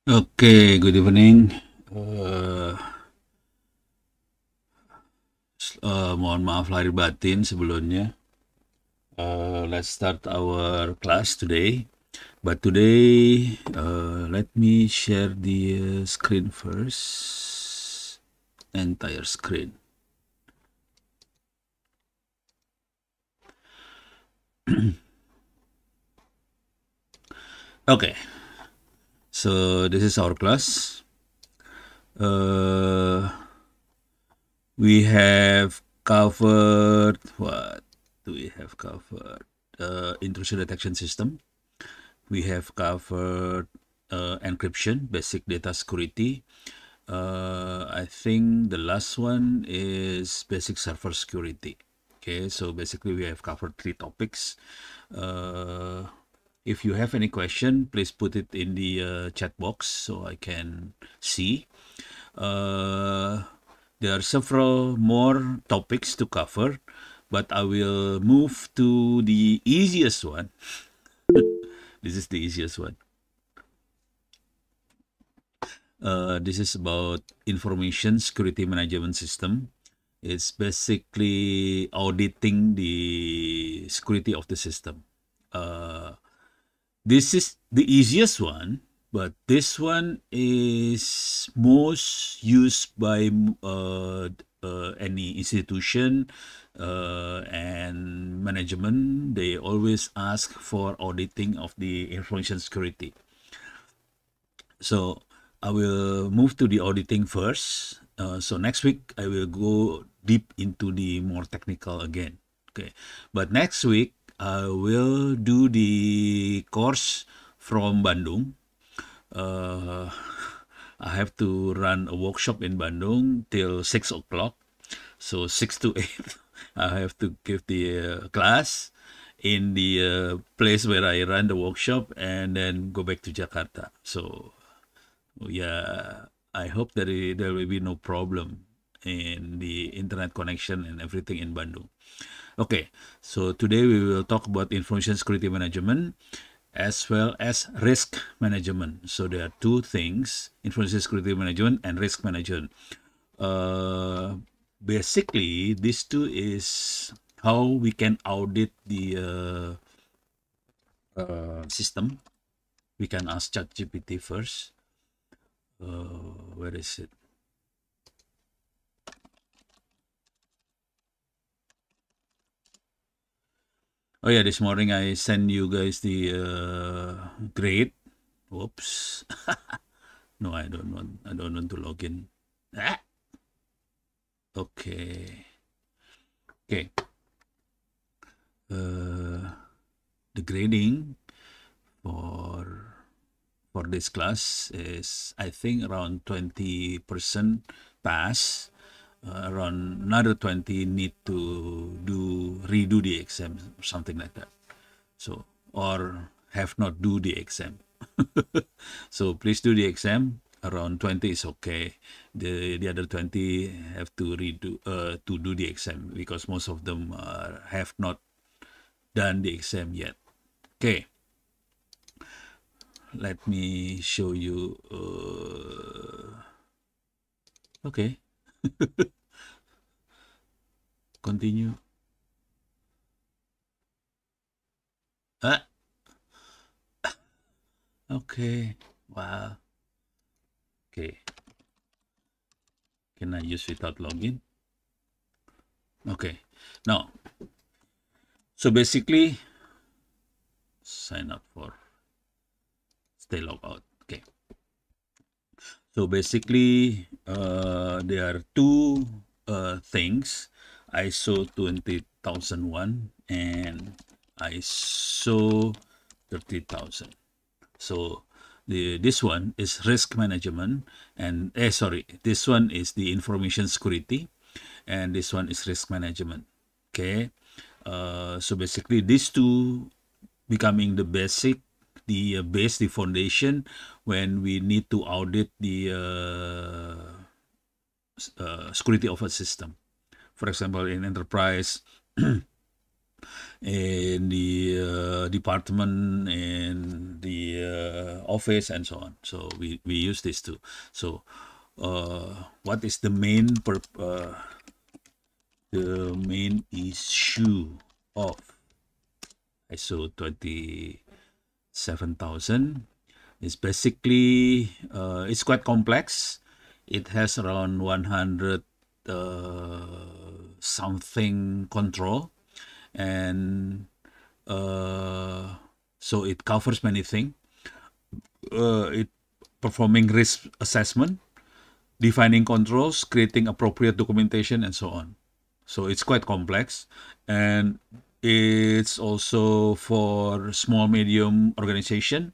Okay, good evening. Uh, Mohon maaf lahir batin sebelumnya. Let's start our class today. But today, let me share the screen first. Entire screen. Okay, so this is our class. Uh, we have covered, what do we have covered? Intrusion detection system. We have covered encryption, basic data security. I think the last one is basic server security. Okay, so basically we have covered 3 topics. If you have any question, please put it in the chat box so I can see. There are several more topics to cover, but I will move to the easiest one. This is the easiest one. This is about information security management system. It's basically auditing the security of the system. This is the easiest one, but this one is most used by any institution and management. They always ask for auditing of the information security. So I will move to the auditing first. So next week I will go deep into the more technical again. Okay, but next week I will do the course from Bandung. Uh, I have to run a workshop in Bandung till 6 o'clock. So 6 to 8, I have to give the class in the place where I run the workshop and then go back to Jakarta. So yeah, I hope that there will be no problem in the internet connection and everything in Bandung. Okay, so today we will talk about information security management as well as risk management. So there are 2 things: information security management and risk management. Basically, these 2 is how we can audit the system. We can ask ChatGPT first. Where is it? Oh yeah, this morning I send you guys the grade. Whoops. No, I don't want. I don't want to log in. Ah, okay. Okay. The grading for this class is, I think, around 20% pass. Around another 20 need to redo the exam or something like that. So, or have not do the exam. So please do the exam. Around 20 is okay. The other 20 have to redo to do the exam because most of them have not done the exam yet. Okay, let me show you. Okay, continue. Ah, okay. Wow. Okay. Can I use without login? Okay. Now, so basically, sign up for stay log out. Okay. So basically, there are 2 things: ISO 20001 and ISO 30000. So this one is risk management, and this one is the information security, and this one is risk management. Okay, so basically these 2 becoming the basic, the base, the foundation when we need to audit the security of a system. For example, in enterprise, in the department, in the office and so on. So we use these two. So what is the main issue of ISO 27000? It's basically it's quite complex. It has around 100 something control, and so it covers many things. It performing risk assessment, defining controls, creating appropriate documentation, and so on. So it's quite complex, and it's also for small medium organization.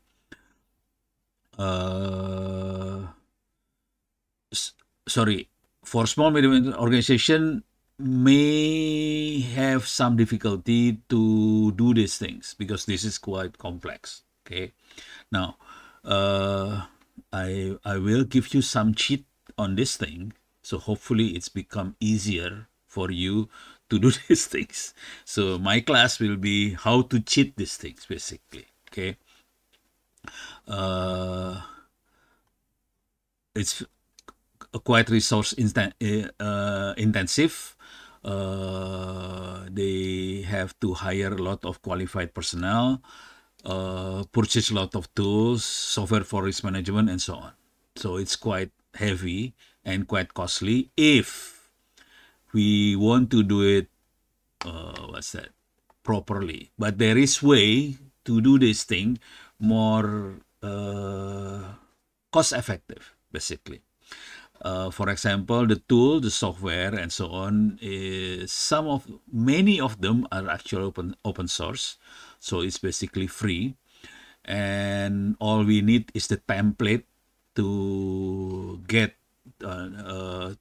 Sorry, for small medium organization may have some difficulty to do these things because this is quite complex. Okay, now I will give you some cheat on this thing, so hopefully it's become easier for you to do these things. So my class will be how to cheat these things basically. Okay, it's quite resource intensive. They have to hire a lot of qualified personnel, purchase a lot of tools, software for risk management, and so on. So it's quite heavy and quite costly if we want to do it properly. But there is way to do this thing more cost effective basically. For example, the tool, the software, and so on, many of them are actually open source, so it's basically free, and all we need is the template to get to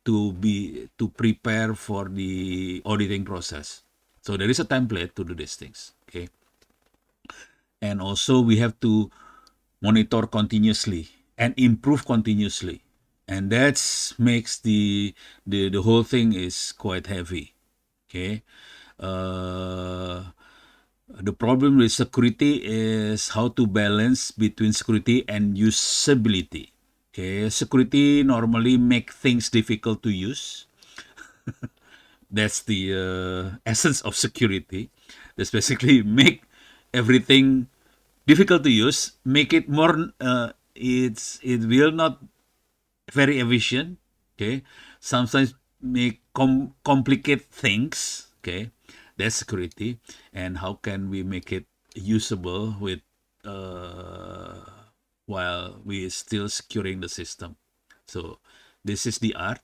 prepare for the auditing process. So there is a template to do these things. Okay, and also we have to monitor continuously and improve continuously. And that makes the whole thing is quite heavy. Okay, the problem with security is how to balance between security and usability. Okay, security normally make things difficult to use. That's the essence of security. That's basically make everything difficult to use, make it more. It will not very efficient. Okay, sometimes make complicate things. Okay, that's security. And how can we make it usable with while we still securing the system? So this is the art.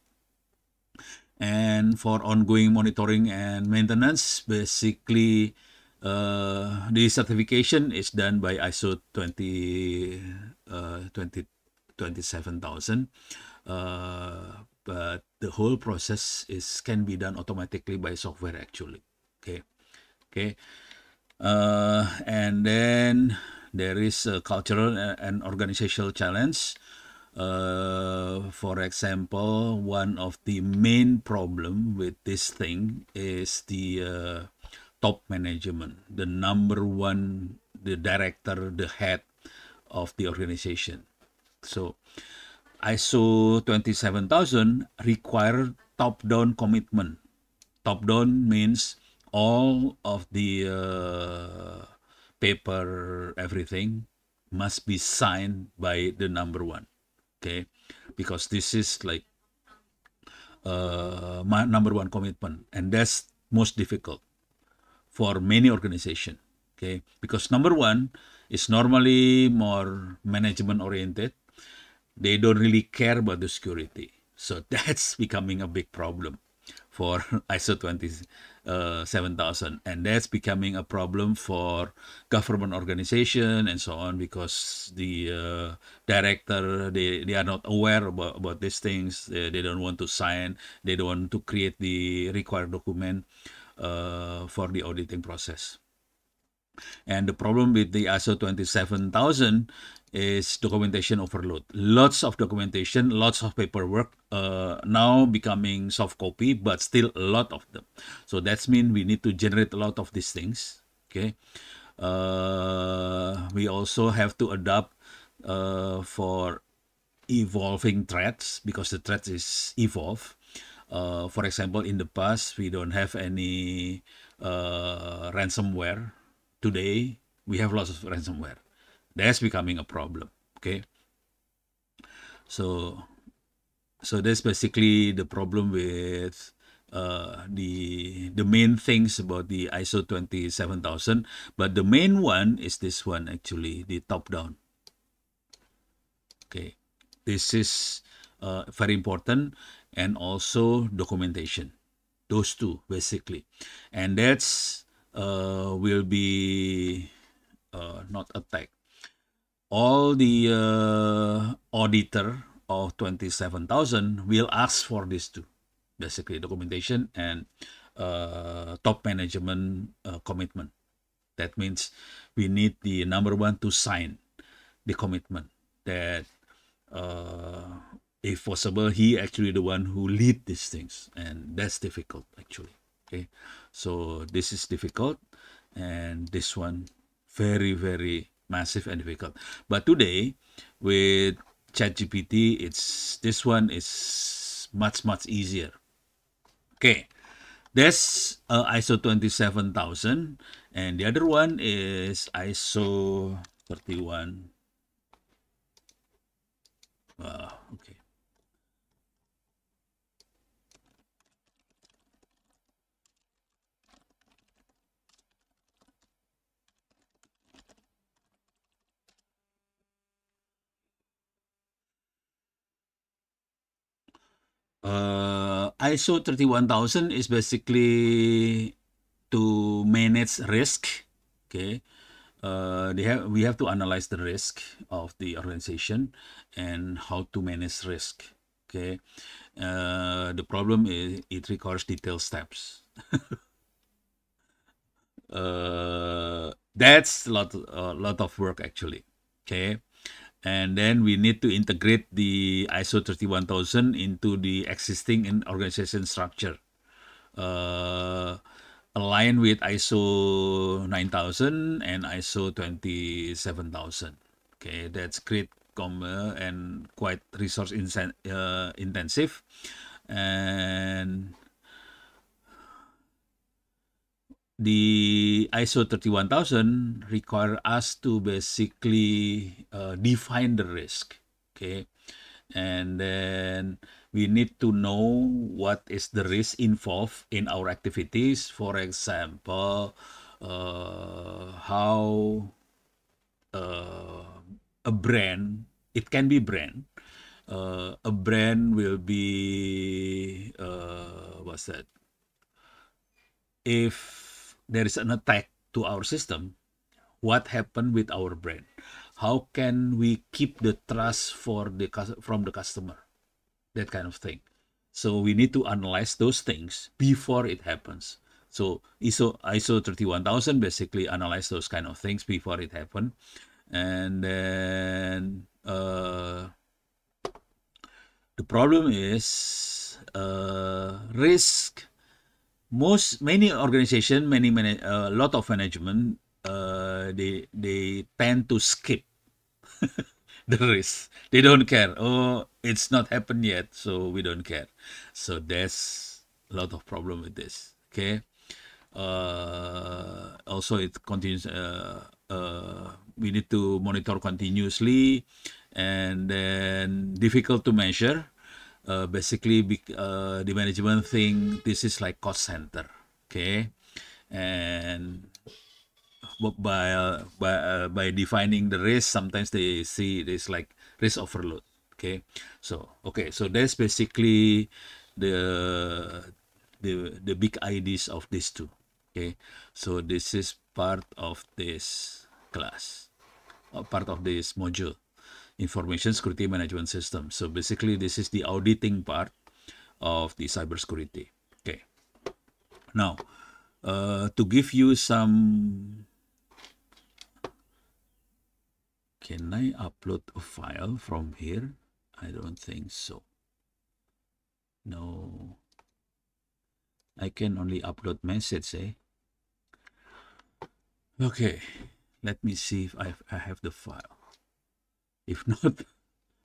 And for ongoing monitoring and maintenance, basically the certification is done by ISO 27000. But the whole process can be done automatically by software actually. Okay. And then there is a cultural and organizational challenge. For example, one of the main problem with this thing is the top management, the number one, the director, the head of the organization. So ISO 27000 require top-down commitment. Top-down means all of the paper, everything must be signed by the number one. Okay, because this is like my number one commitment, and that's most difficult for many organizations. Okay, because number one is normally more management oriented. They don't really care about the security. So that's becoming a big problem for ISO 27000. And that's becoming a problem for government organization and so on, because the director, they are not aware about these things. They don't want to sign. They don't want to create the required document for the auditing process. And the problem with the ISO 27000 is documentation overload. Lots of documentation, lots of paperwork, now becoming soft copy, but still a lot of them. So that means we need to generate a lot of these things. Okay. we also have to adapt for evolving threats because the threat is evolve. For example, in the past, we don't have any ransomware. Today, we have lots of ransomware. That's becoming a problem. Okay, so that's basically the problem with the main things about the ISO 27000. But the main one is this one actually, the top down. Okay, this is very important, and also documentation. Those two basically, and that's will be not attacked. All the auditor of 27,000 will ask for this too, basically documentation and top management commitment. That means we need the number one to sign the commitment that if possible he actually the one who lead these things, and that's difficult actually. Okay, so this is difficult, and this one very massive and difficult. But today with ChatGPT, it's this one is much easier. Okay, that's ISO 27000, and the other one is ISO 31. Okay. ISO 31000 is basically to manage risk. Okay, we have to analyze the risk of the organization and how to manage risk. Okay, the problem is it requires detailed steps. That's a lot of work actually. Okay, and then we need to integrate the ISO 31000 into the existing organization structure. Align with ISO 9000 and ISO 27000. Okay, that's great and quite resource intensive, and the ISO 31000 require us to basically define the risk. Okay, and then we need to know what is the risk involved in our activities. For example, how a brand, it can be brand, a brand will be what's that, if there is an attack to our system, what happened with our brand? How can we keep the trust from the customer? That kind of thing. So we need to analyze those things before it happens. So ISO 31000 basically analyze those kind of things before it happen, and then the problem is risk. Many organization, a lot of management, they tend to skip the risk. They don't care. Oh, it's not happened yet, so we don't care. So there's a lot of problem with this. Okay. Also, it continues. We need to monitor continuously, and then difficult to measure. Basically, the management think this is like cost center. Okay, and by defining the risk, sometimes they see this like risk overload. Okay, so that's basically the big ideas of these two. Okay, so this is part of this class, part of this module, information security management system. So basically this is the auditing part of the cybersecurity. Okay, now to give you some, can I upload a file from here? I don't think so. No, I can only upload message, eh? Okay, Let me see if I have the file. If not,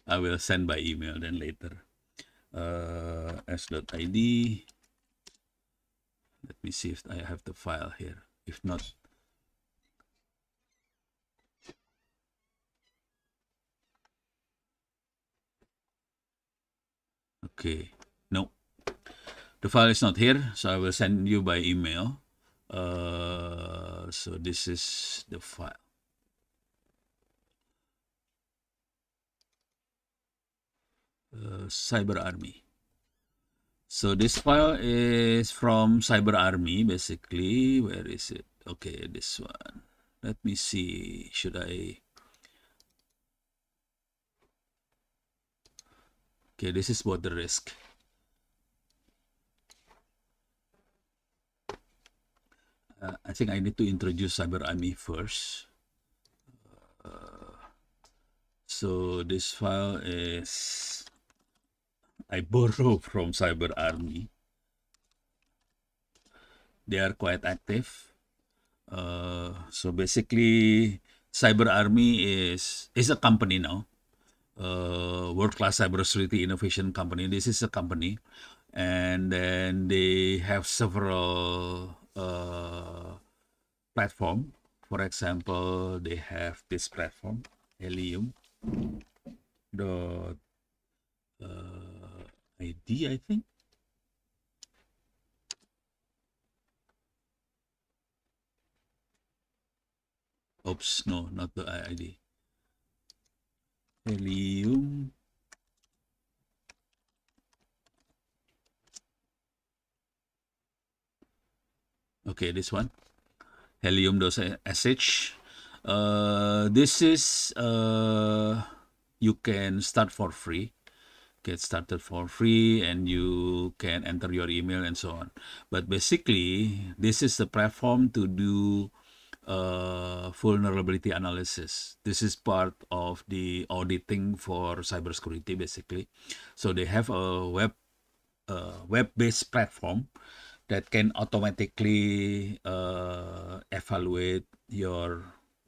I will send by email then later. S.id. Let me see if I have the file here. If not, okay. No, the file is not here, so I will send you by email. So this is the file. Cyber Army. So this file is from Cyber Army, basically. Where is it? Okay, this one. Let me see. Should I? Okay, this is what the risk. I think I need to introduce Cyber Army first. So this file is, I borrow from Cyber Army. They are quite active. So basically, Cyber Army is a company now. World-class cybersecurity innovation company. This is a company, and then they have several platform. For example, they have this platform, Helium dot ID, I think. Oops, no, not the ID. Helium. Okay, this one. Helium.sh. This is you can start for free. Get started for free, and you can enter your email and so on. But basically, this is the platform to do vulnerability analysis. This is part of the auditing for cybersecurity, basically. So they have a web-based platform that can automatically evaluate your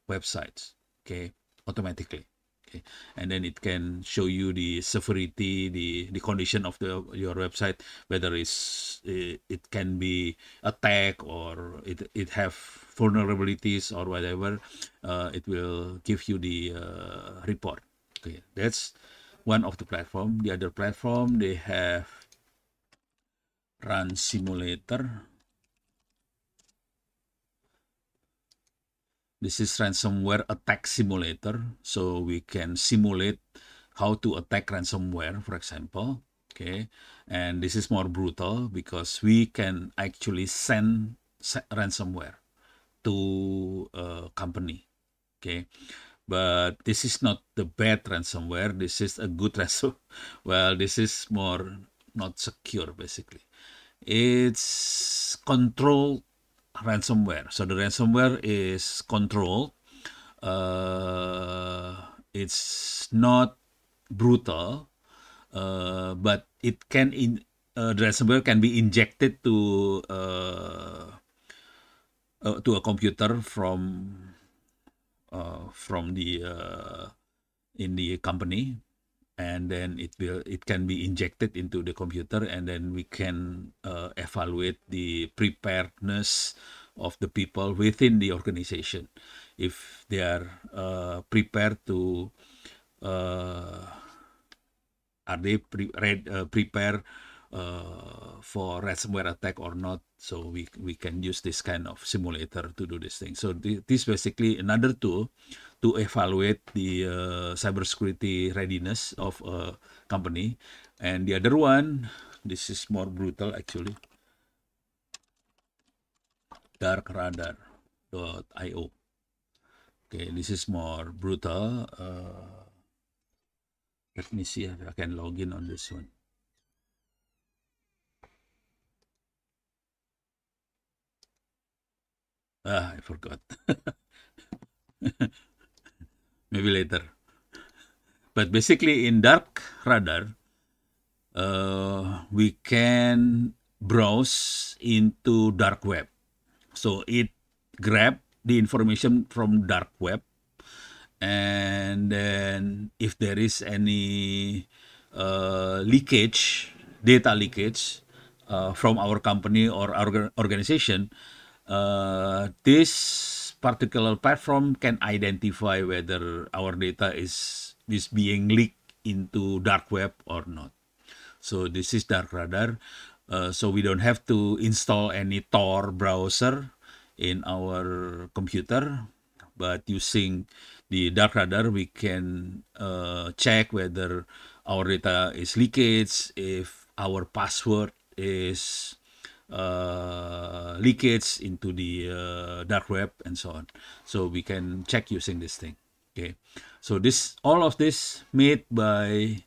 websites, okay, automatically. Okay. And then it can show you the severity, the condition of your website, whether it can be attacked or it have vulnerabilities or whatever. It will give you the report. Okay, that's one of the platform. The other platform, they have Run Simulator. This is ransomware attack simulator. So we can simulate how to attack ransomware, for example. Okay. And this is more brutal because we can actually send ransomware to a company. Okay. But this is not the bad ransomware. This is a good ransomware. Well, this is more not secure, basically. It's controlled ransomware. So the ransomware is controlled. It's not brutal, but it can the ransomware can be injected to a computer from the in the company, and then it can be injected into the computer, and then we can evaluate the preparedness of the people within the organization, if they are prepared to are they prepare for ransomware attack or not. So we can use this kind of simulator to do this thing. So this basically another tool to evaluate the cybersecurity readiness of a company. And the other one, this is more brutal actually, darkradar.io. Okay, this is more brutal. Let me see if I can log in on this one. I forgot. Maybe later. But basically in dark radar, we can browse into dark web. So it grab the information from dark web, and then if there is any leakage, data leakage from our company or our organization, this particular platform can identify whether our data is being leaked into dark web or not. So this is Dark Radar. So we don't have to install any Tor browser in our computer, but using the Dark Radar, we can check whether our data is leakage, if our password is leakage into the dark web, and so on. So we can check using this thing. Okay, so all of this made by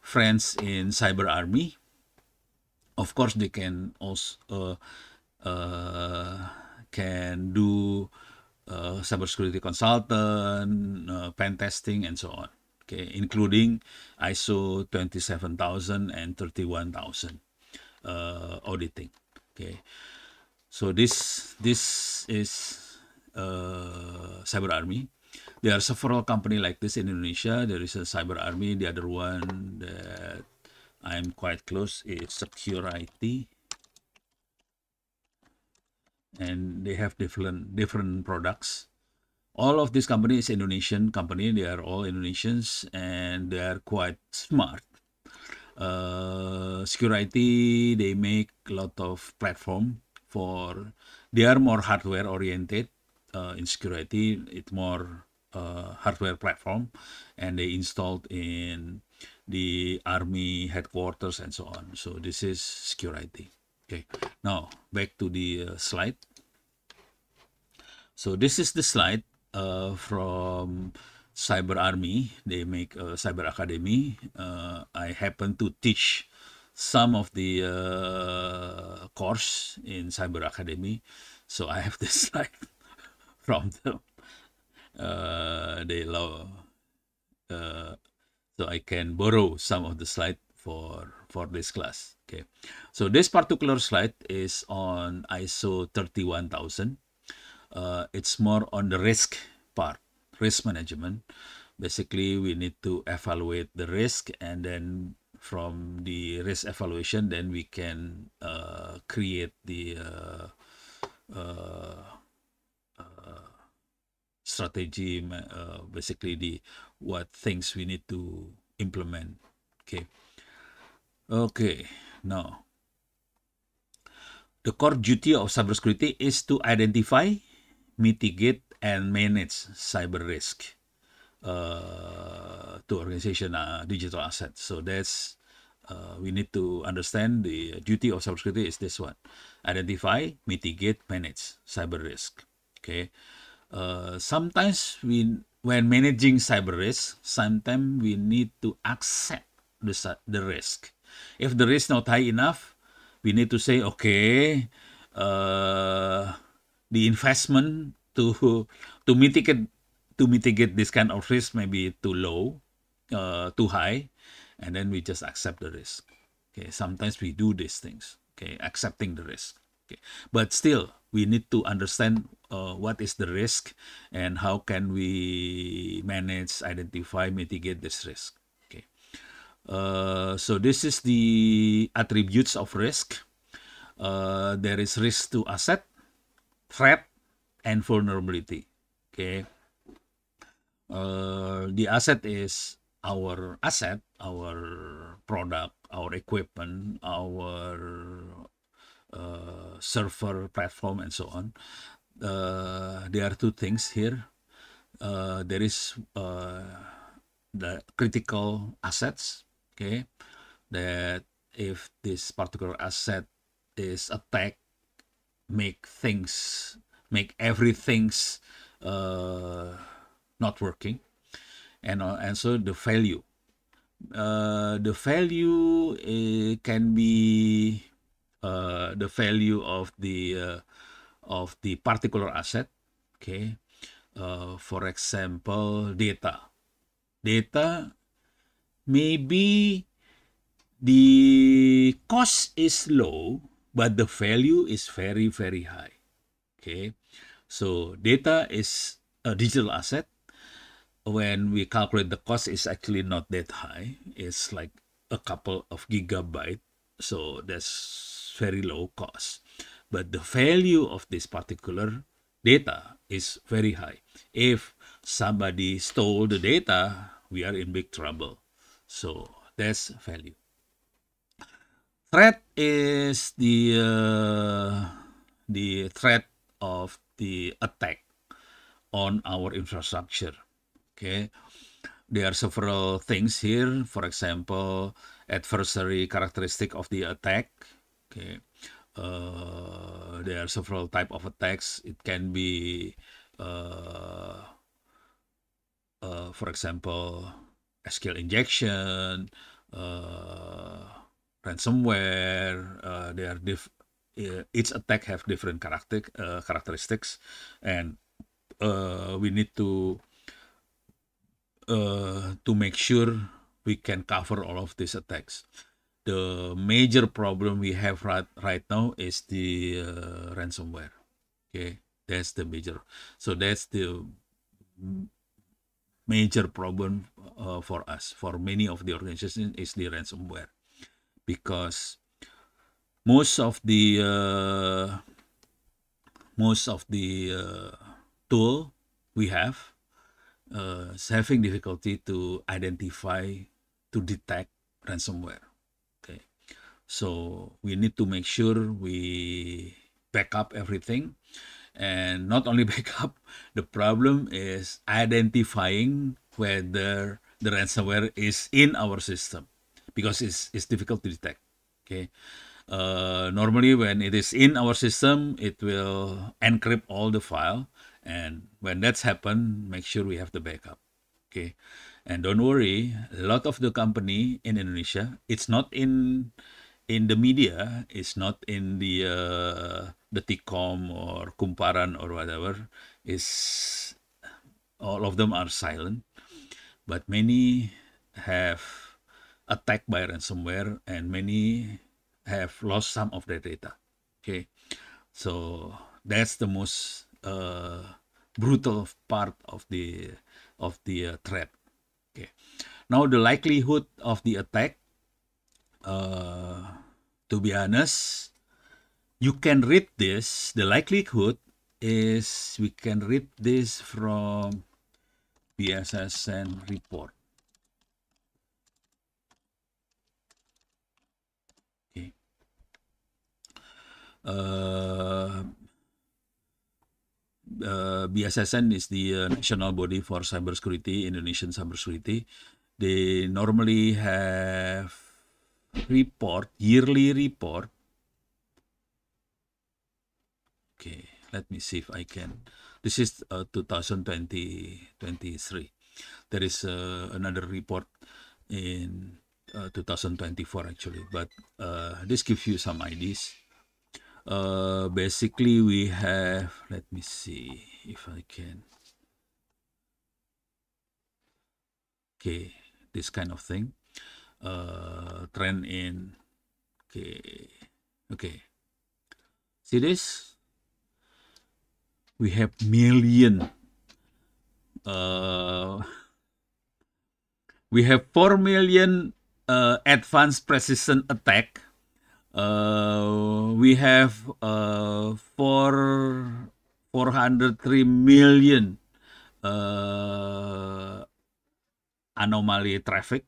friends in Cyber Army. Of course, they can also can do cybersecurity consultant, pen testing, and so on. Okay, including ISO 27000 and 31000 auditing. Okay, so this is Cyber Army. There are several companies like this in Indonesia. There is a Cyber Army. The other one that I'm quite close is Secure IT, and they have different products. All of these companies Indonesian company. They are all Indonesians, and they are quite smart. Security, they make a lot of platform for. They are more hardware oriented. In security, it's more hardware platform, and they installed in the army headquarters and so on. So this is security. Okay, now back to the slide. So this is the slide from Cyber Army. They make a Cyber Academy. I happen to teach some of the course in Cyber Academy, so I have this slide from them. They love, so I can borrow some of the slide for this class. Okay, so this particular slide is on ISO 31000. It's more on the risk part, risk management. Basically, we need to evaluate the risk, and then from the risk evaluation, then we can create the strategy, basically what things we need to implement. Okay, now the core duty of cybersecurity is to identify, mitigate, and manage cyber risk to organization digital assets. So that's we need to understand the duty of cybersecurity is this one: identify, mitigate, manage cyber risk. Okay. Sometimes when managing cyber risk, sometimes we need to accept the risk. If the risk not high enough, we need to say, okay, the investment to mitigate this kind of risk may be too low, too high, and then we just accept the risk. Okay, sometimes we do these things. Okay, accepting the risk. Okay, but still we need to understand what is the risk and how can we manage, identify, mitigate this risk. Okay, so this is the attributes of risk. There is risk to asset, threat, and vulnerability. Okay, the asset is our asset, our product, our equipment, our server platform, and so on. There are two things here. There is the critical assets. Okay, that if this particular asset is attacked, make everything's not working, and so the value. The value can be the value of the particular asset. Okay, for example, data. Maybe the cost is low, but the value is very, very high. Okay, So data is a digital asset. When we calculate the cost, is actually not that high. It's like a couple of gigabyte. So that's very low cost. But the value of this particular data is very high. If somebody stole the data, we are in big trouble. So that's value. Threat is the threat of the attack on our infrastructure. Okay, there are several things here. For example, adversary characteristic of the attack. Okay, there are several type of attacks. It can be, for example, SQL injection, ransomware. They are each attack have different characteristics, and we need to make sure we can cover all of these attacks. The major problem we have right now is the ransomware. Okay, that's the major. So that's the major problem for us, for many of the organizations, is the ransomware, because most of the tool we have is having difficulty to identify, to detect ransomware. Okay, so we need to make sure we back up everything, and not only back up. The problem is identifying whether the ransomware is in our system, because it's difficult to detect. Okay, normally when it is in our system, it will encrypt all the file, and when that's happened, make sure we have the backup. Okay, and don't worry, a lot of the company in Indonesia, it's not in the media, it's not in the Tcom or Kumparan or whatever. Is all of them are silent, but many have attacked by ransomware, and many have lost some of their data. Okay, so that's the most brutal part of the threat. Okay, now the likelihood of the attack. To be honest, you can read this. The likelihood is, we can read this from BSSN report. Okay. BSSN is the national body for cybersecurity, Indonesian cybersecurity. They normally have yearly report. Okay, let me see if I can. This is 2023. There is another report in 2024 actually, but this gives you some ideas. Basically, we have, let me see if I can. Okay, this kind of thing. Trend in, okay. See this? We have million. We have 4 million advanced precision attack. We have 403 million anomaly traffic.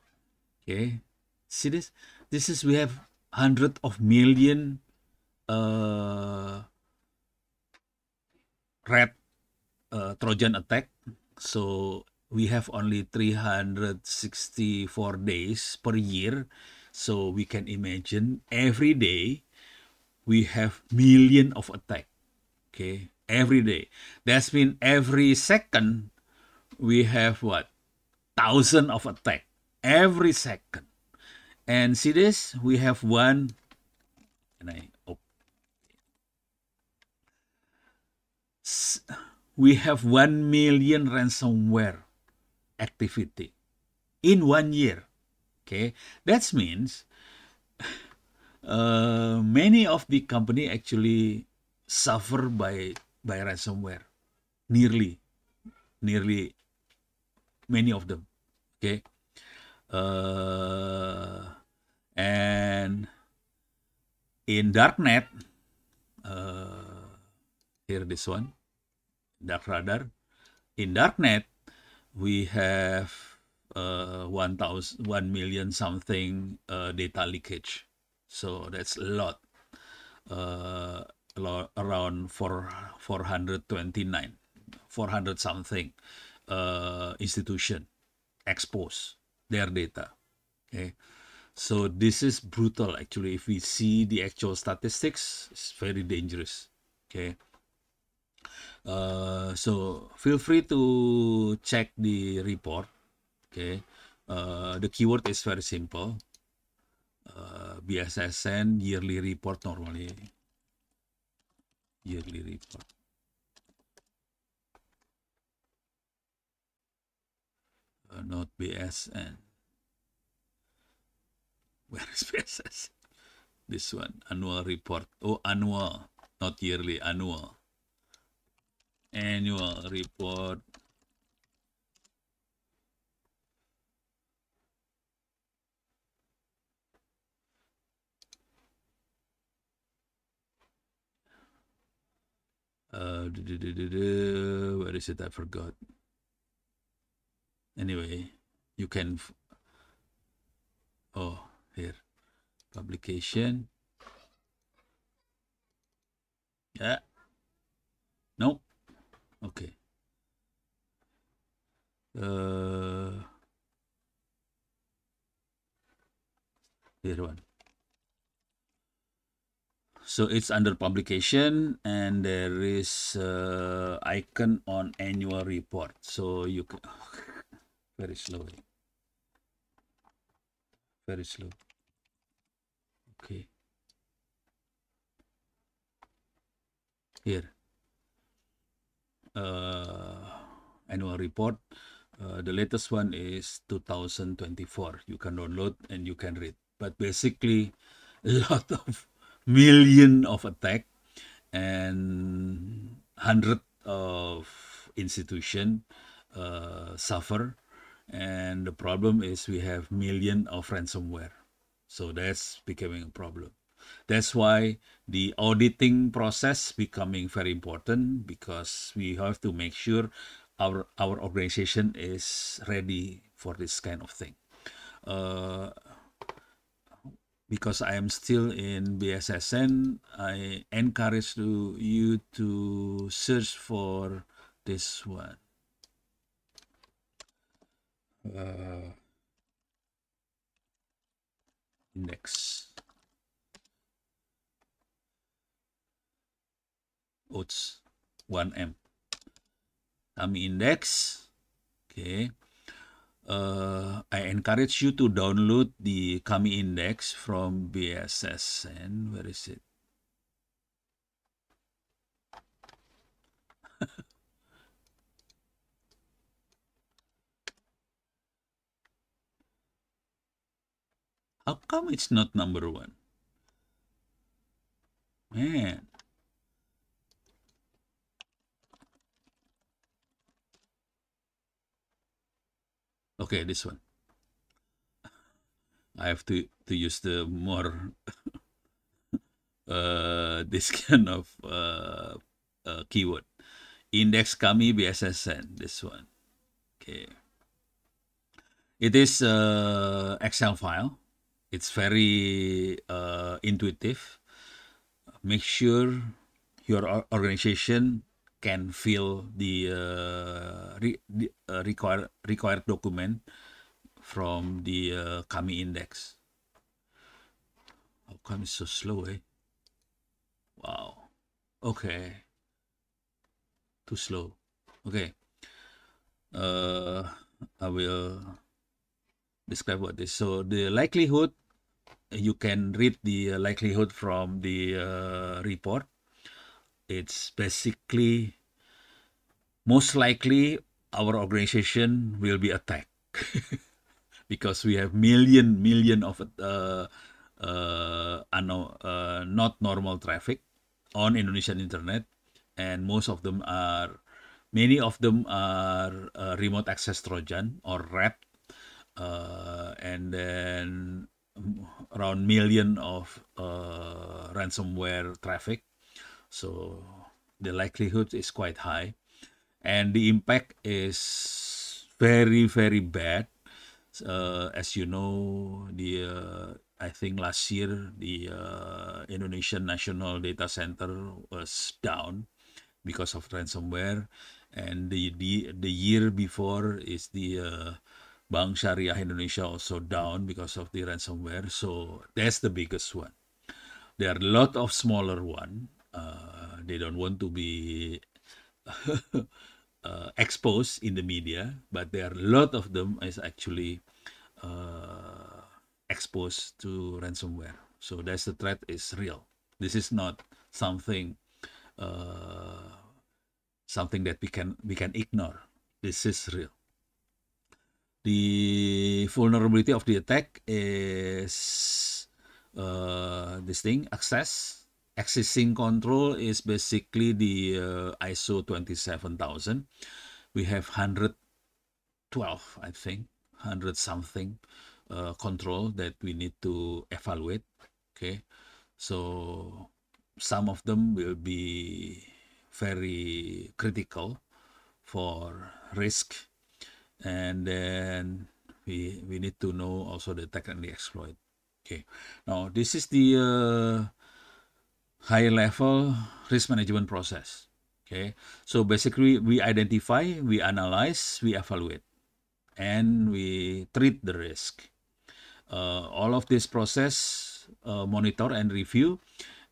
Okay, see this? This is, we have hundred of million red Trojan attack. So we have only 364 days per year. So we can imagine every day we have million of attack. Okay, every day. That's mean every second we have what? 1,000 of attack every second. And see this? We have one. We have 1 million ransomware activity in 1 year. Okay, that means many of the company actually suffer by ransomware. nearly, nearly many of them. Okay, uh, and in darknet, uh, here this one, dark radar. In darknet, we have 1 million something data leakage. So that's a lot. Uh, Around 429, 400 something institution expose their data. Okay, so this is brutal actually. If we see the actual statistics, it's very dangerous. Okay, so feel free to check the report. Okay, the keyword is very simple. BSSN yearly report normally. Yearly report. Not BSN. Where is BSS? This one, annual report. Oh, annual, not yearly, annual. Annual report. Where is it? I forgot. Anyway, you can. Oh, here. Publication. Yeah. No. Okay. Here one. So it's under publication, and there is icon on annual report. So you can very slowly, very slow. Okay, here annual report. The latest one is 2024. You can download and you can read. But basically, a lot of million of attack and hundred of institution suffer, and the problem is we have million of ransomware, so that's becoming a problem. That's why the auditing process becoming very important, because we have to make sure our organization is ready for this kind of thing. uh, because I am still in BSSN, I encourage you to search for this one. Index. OATS 1M. Kami index. Okay. I encourage you to download the Kami index from BSSN. Where is it? How come it's not number one? Man. Okay, this one. I have to use the more this kind of keyword. Index kami BSSN, this one. Okay. It is Excel file. It's very intuitive. Make sure your organization can fill the required document from the kami index. How come it's so slow, eh? Wow. Okay. Too slow. Okay. I will describe what this. So the likelihood, you can read the likelihood from the report. It's basically most likely our organization will be attacked because we have million of not normal traffic on Indonesian internet, and most of them are Many of them are remote access Trojan or RAT, and then around million of ransomware traffic. So the likelihood is quite high, and the impact is very, very bad. As you know, I think last year the Indonesian National Data Center was down because of ransomware, and the year before is the Bank Syariah Indonesia also down because of the ransomware. So that's the biggest one. There are a lot of smaller one. They don't want to be exposed in the media, but there are a lot of them is actually exposed to ransomware. So that's the threat is real. This is not something uh, something that we can ignore. This is real. The vulnerability of the attack is this thing accessing control is basically the ISO 27000. We have 112, I think, 100 something control that we need to evaluate. Okay, so some of them will be very critical for risk, and then we need to know also the attack and the exploit. Okay, now this is the high level risk management process. Okay, so basically we identify, we analyze, we evaluate, and we treat the risk. All of this process, monitor and review,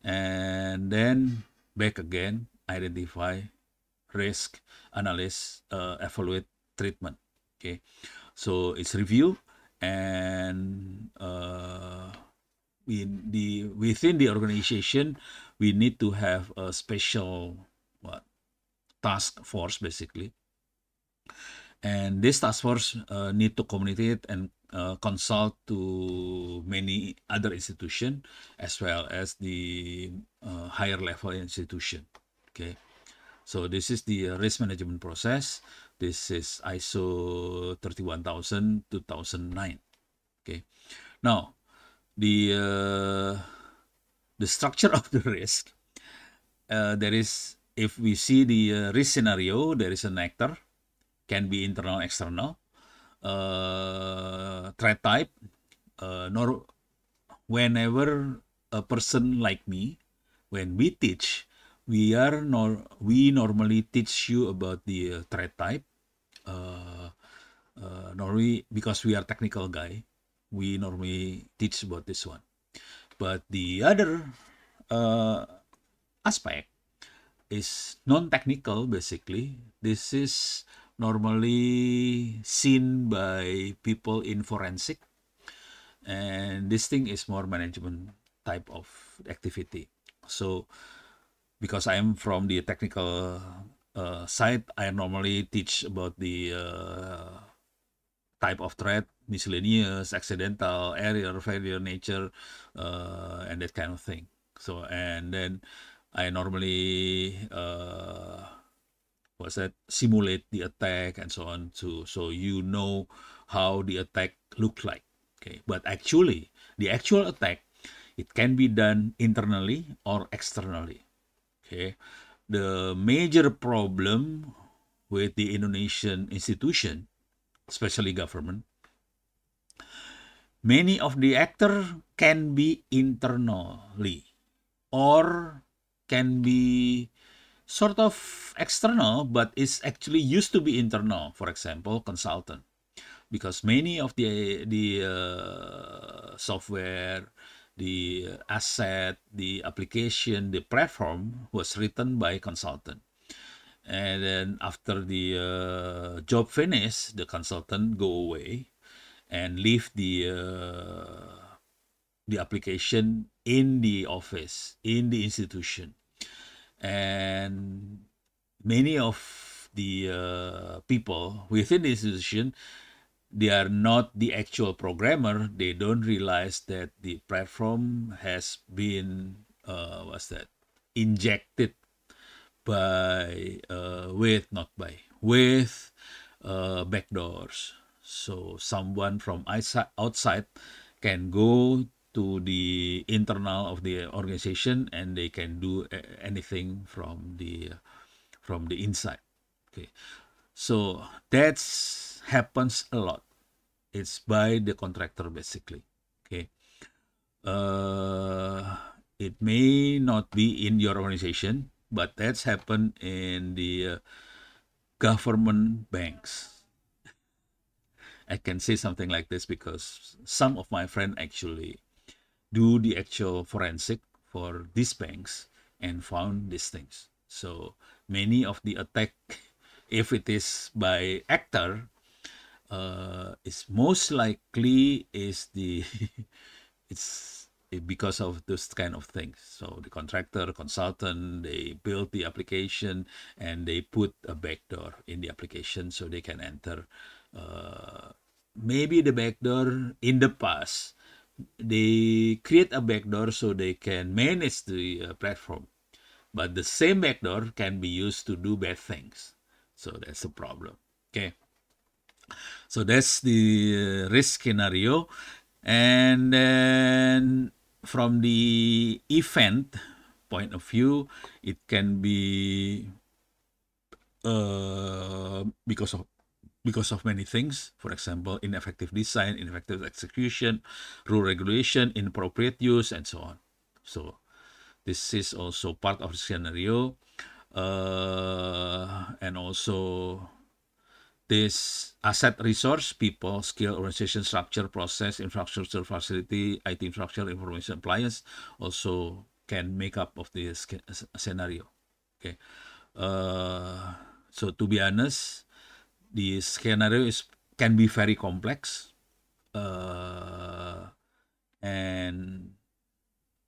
and then back again, identify, risk, analyze, evaluate, treatment. Okay, so it's review, and within the organization, we need to have a special task force basically, and this task force need to communicate and consult to many other institutions as well as the higher level institution. Okay, so this is the risk management process. This is ISO 31000 2009. Okay, now the structure of the risk. There is, if we see the risk scenario, there is an actor, can be internal, external, threat type, nor whenever a person like me, when we teach, we normally teach you about the threat type. Normally, because we are technical guy, we normally teach about this one. But the other aspect is non-technical basically. This is normally seen by people in forensic, and this thing is more management type of activity. So because I am from the technical side, I normally teach about the type of threat, miscellaneous, accidental, error, failure, nature, and that kind of thing. So, and then I normally simulate the attack and so on, so you know how the attack look like. Okay, but actually the actual attack, it can be done internally or externally. Okay, the major problem with the Indonesian institution, especially government, many of the actors can be internally or can be sort of external, but it's actually used to be internal. For example, consultant, because many of the software, the asset, the application, the platform was written by consultant. And then after the job finish, the consultant go away and leave the application in the office, in the institution. And many of the people within the institution, they are not the actual programmer. They don't realize that the platform has been injected by with not by with backdoors. So someone from outside can go to the internal of the organization and they can do anything from the inside. Okay, so that's happens a lot. It's by the contractor basically. Okay, uh, it may not be in your organization, but that's happened in the government banks. I can say something like this because some of my friends actually do the actual forensic for these banks and found these things. So many of the attack, if it is by actor, is most likely is the it's because of those kind of things. So the contractor, consultant, they build the application and they put a backdoor in the application so they can enter. Maybe the backdoor in the past, they create a backdoor so they can manage the platform. But the same backdoor can be used to do bad things. So that's a problem. Okay. So that's the risk scenario. And then from the event point of view, it can be because of many things. For example, ineffective design, ineffective execution, rule regulation, inappropriate use, and so on. So this is also part of the scenario. And also this asset resource, people, skill, organization, structure, process, infrastructure, facility, IT infrastructure, information appliance also can make up of this scenario. Okay. So to be honest, the scenario can be very complex and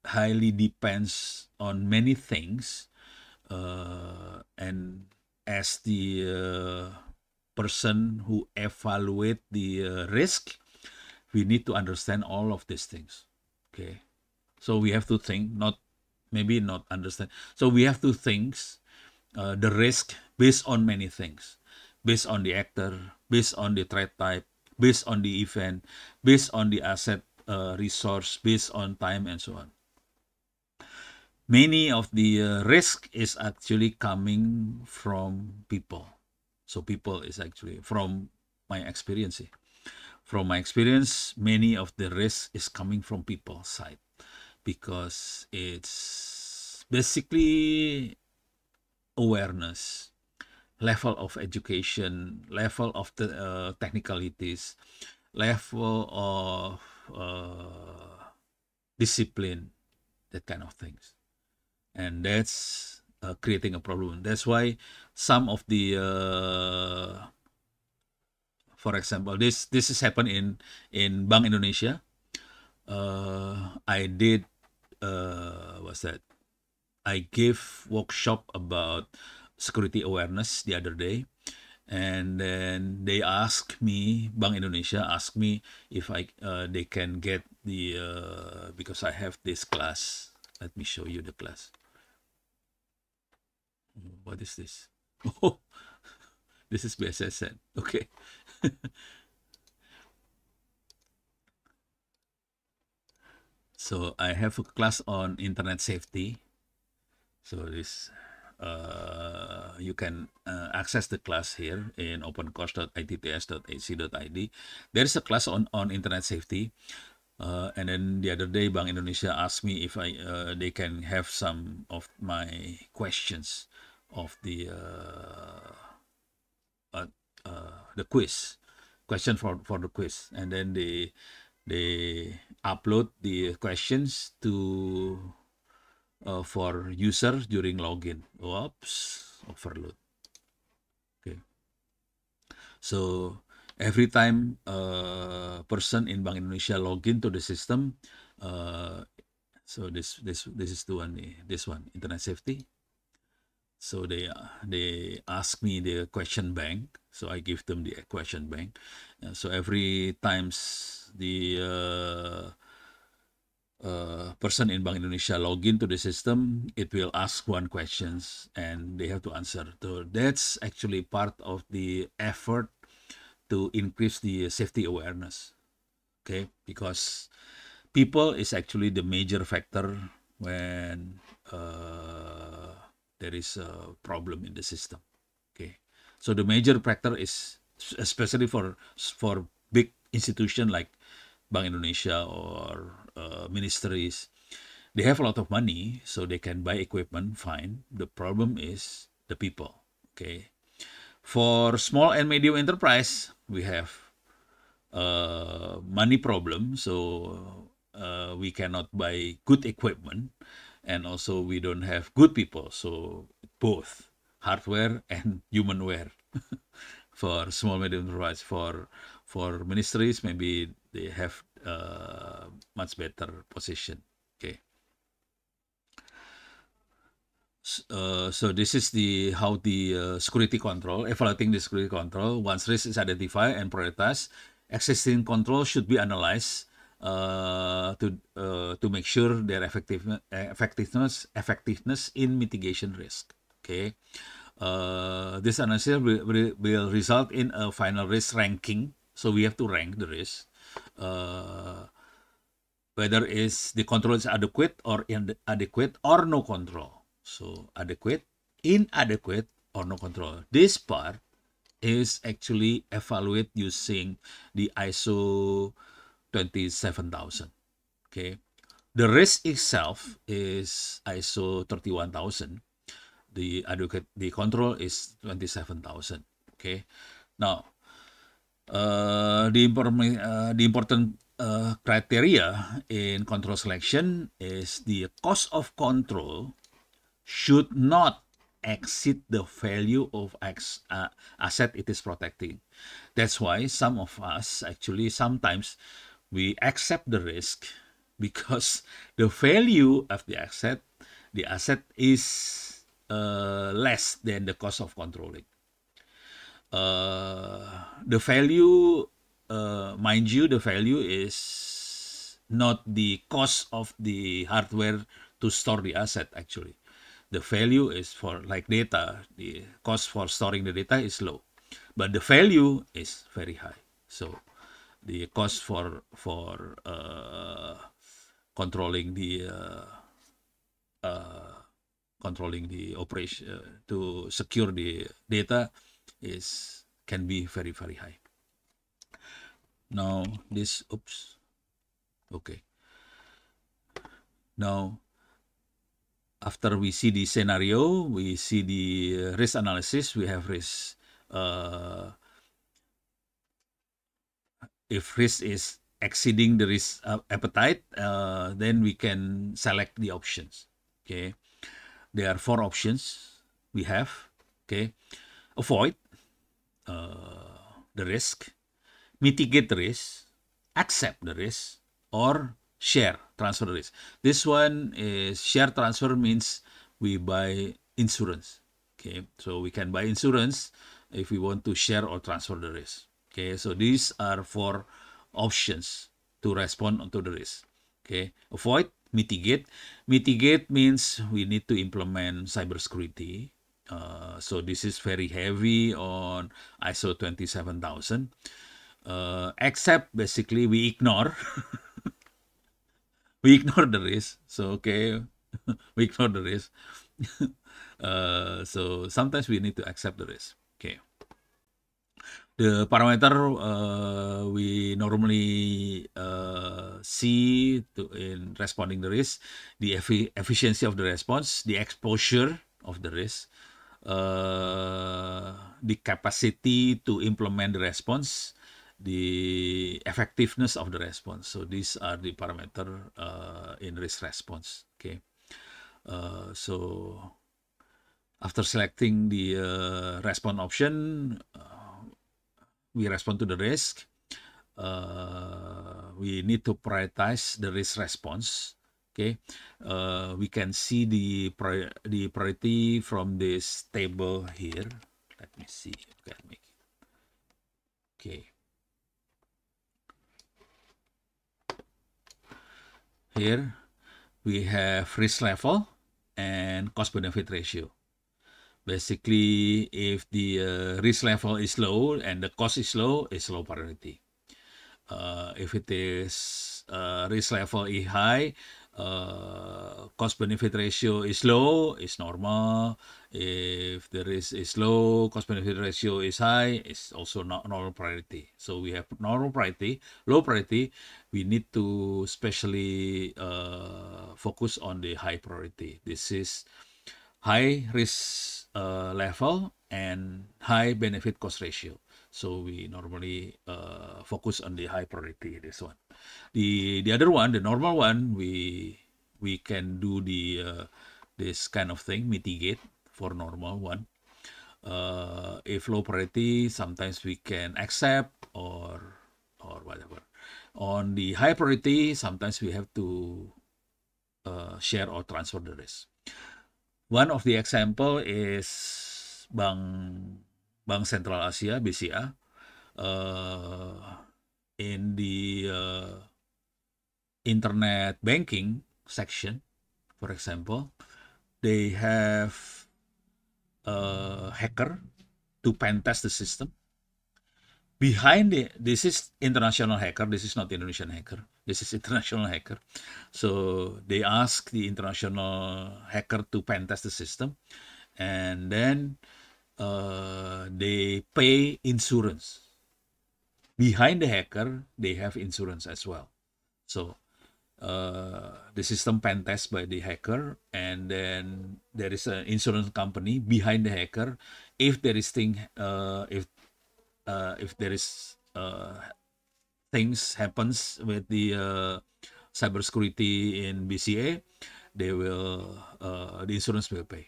highly depends on many things. And as the person who evaluate the risk, we need to understand all of these things. Okay, so we have to think, maybe not understand. So we have to think the risk based on many things, based on the actor, based on the threat type, based on the event, based on the asset resource, based on time, and so on. Many of the risk is actually coming from people. So people is actually from my experience. From my experience, many of the risk is coming from people's side because it's basically awareness, level of education, level of the technicalities, level of discipline, that kind of things. And that's creating a problem. That's why some of the for example, this has happened in Bank Indonesia. I did what's that? I gave workshop about security awareness the other day, and then they asked me, Bank Indonesia asked me if they can get the because I have this class. Let me show you the class. What is this? Oh, this is BSSN. Okay. So I have a class on internet safety. So this you can access the class here in opencourse.itts.ac.id. There's a class on internet safety. And then the other day, Bank Indonesia asked me if they can have some of my questions of the quiz, question for the quiz, and then they upload the questions to for users during login. Oops, overload. Okay, so every time a person in Bank Indonesia login to the system, so this is the one, this one, internet safety. So they ask me the question bank, so I give them the question bank. So every times the person in Bank Indonesia log into the system, it will ask one questions and they have to answer. So that's actually part of the effort to increase the safety awareness. Okay, because people is actually the major factor when there is a problem in the system. Okay, so the major factor is especially for big institution like Bank Indonesia or ministries. They have a lot of money, so they can buy equipment. Fine. The problem is the people. Okay, for small and medium enterprise, we have money problem, so we cannot buy good equipment, and also we don't have good people, so both hardware and humanware. For small medium enterprise, for ministries, maybe they have much better position. Okay. So this is the how the security control, evaluating the security control. Once risk is identified and prioritized, existing control should be analyzed to make sure their effectiveness in mitigation risk. Okay, this analysis will result in a final risk ranking. So we have to rank the risk. Whether is the control is adequate or inadequate or no control. So adequate, inadequate, or no control. This part is actually evaluated using the ISO 27000. Okay. The risk itself is ISO 31000. The adequate, the control is 27000. Okay. Now, the important criteria in control selection is the cost of control should not exceed the value of asset it is protecting. That's why some of us actually sometimes we accept the risk because the value of the asset is less than the cost of controlling. The value, mind you, the value is not the cost of the hardware to store the asset actually. The value is for like data, the cost for storing the data is low, but the value is very high. So the cost for controlling the operation to secure the data can be very high. Now this, oops, okay. Now after we see the scenario, we see the risk analysis. We have risk. If risk is exceeding the risk appetite, then we can select the options. Okay, there are 4 options we have. Okay, avoid the risk, mitigate the risk, accept the risk, or share, transfer the risk. This one is share transfer means we buy insurance. Okay, so we can buy insurance if we want to share or transfer the risk. Okay, so these are 4 options to respond to the risk. Okay, avoid, mitigate. Mitigate means we need to implement cybersecurity. So this is very heavy on ISO 27000. Except basically we ignore we ignore the risk. So okay, we ignore the risk. So sometimes we need to accept the risk. Okay. The parameter we normally see in responding the risk, the efficiency of the response, the exposure of the risk, the capacity to implement the response, the effectiveness of the response. So these are the parameter in risk response. Okay. So after selecting the response option, we respond to the risk. We need to prioritize the risk response. Okay, we can see the priority from this table here. Let me see. Okay. Here we have risk level and cost benefit ratio. Basically, if the risk level is low and the cost is low, it's low priority. If it is risk level is high, cost benefit ratio is low, it's normal. If the risk is low, cost benefit ratio is high, it's also not normal priority. So we have normal priority, low priority. We need to especially focus on the high priority. This is high risk level and high benefit cost ratio. So we normally focus on the high priority, this one. The other one, the normal one, we can do the this kind of thing, mitigate for normal one. If low priority, sometimes we can accept or whatever. On the high priority, sometimes we have to share or transfer the risk. One of the example is Bank Sentral Asia (BCA). In the internet banking section, for example, they have a hacker to pen test the system. Behind this is international hacker. This is not Indonesian hacker. This is international hacker. So they ask the international hacker to pen test the system, and then they pay insurance. Behind the hacker, they have insurance as well. So the system pen test by the hacker, and then there is an insurance company behind the hacker. If there is if there is things happens with the cybersecurity in BCA, they will the insurance will pay.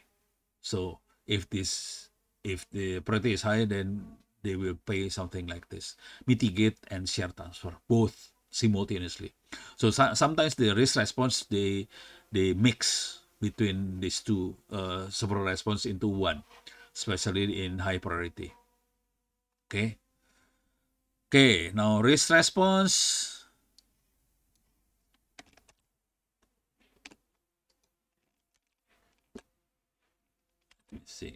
So if the priority is high, then they will pay something like this. Mitigate and share transfer, both simultaneously. So sometimes the risk response, they mix between these two several response into one, especially in high priority. Okay. Okay, now risk response. Let me see.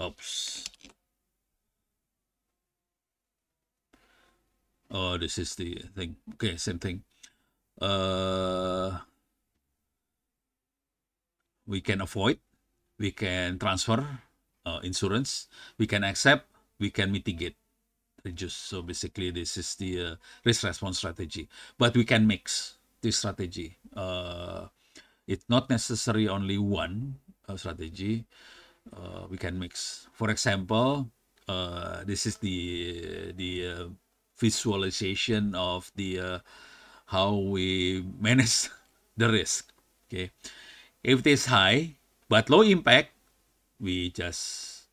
Oops. Oh, this is the thing. Okay, same thing. We can avoid, we can transfer insurance, we can accept, we can mitigate, reduce. So basically, this is the risk response strategy. But we can mix this strategy. It's not necessary only one strategy. We can mix. For example, this is the visualization of the how we manage the risk. Okay, if it is high but low impact, we just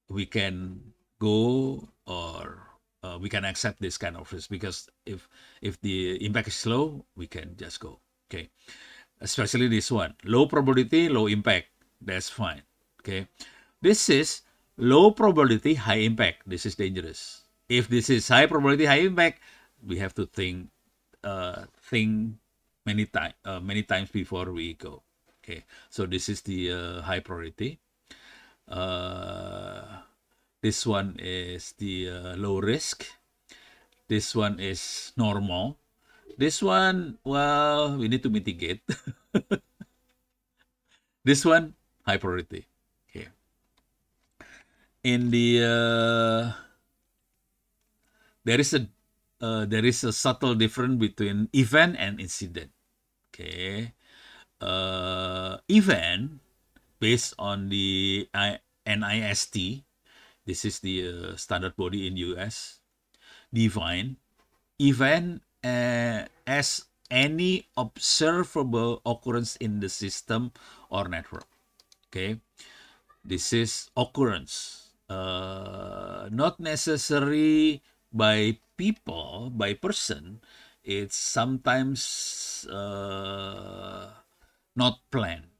we can go or we can accept this kind of risk, because if the impact is low, we can just go. Okay, especially this one, low probability, low impact, that's fine. Okay, this is low probability, high impact. This is dangerous. If this is high probability, high impact, we have to think many times before we go. Okay, so this is the high priority. This one is the low risk. This one is normal. This one, well, we need to mitigate. This one, high priority. Okay. In the there is a subtle difference between event and incident. Okay, event based on the NIST. This is the standard body in US. Define event as any observable occurrence in the system or network. Okay, this is occurrence, not necessary by people, by person. It's sometimes not planned.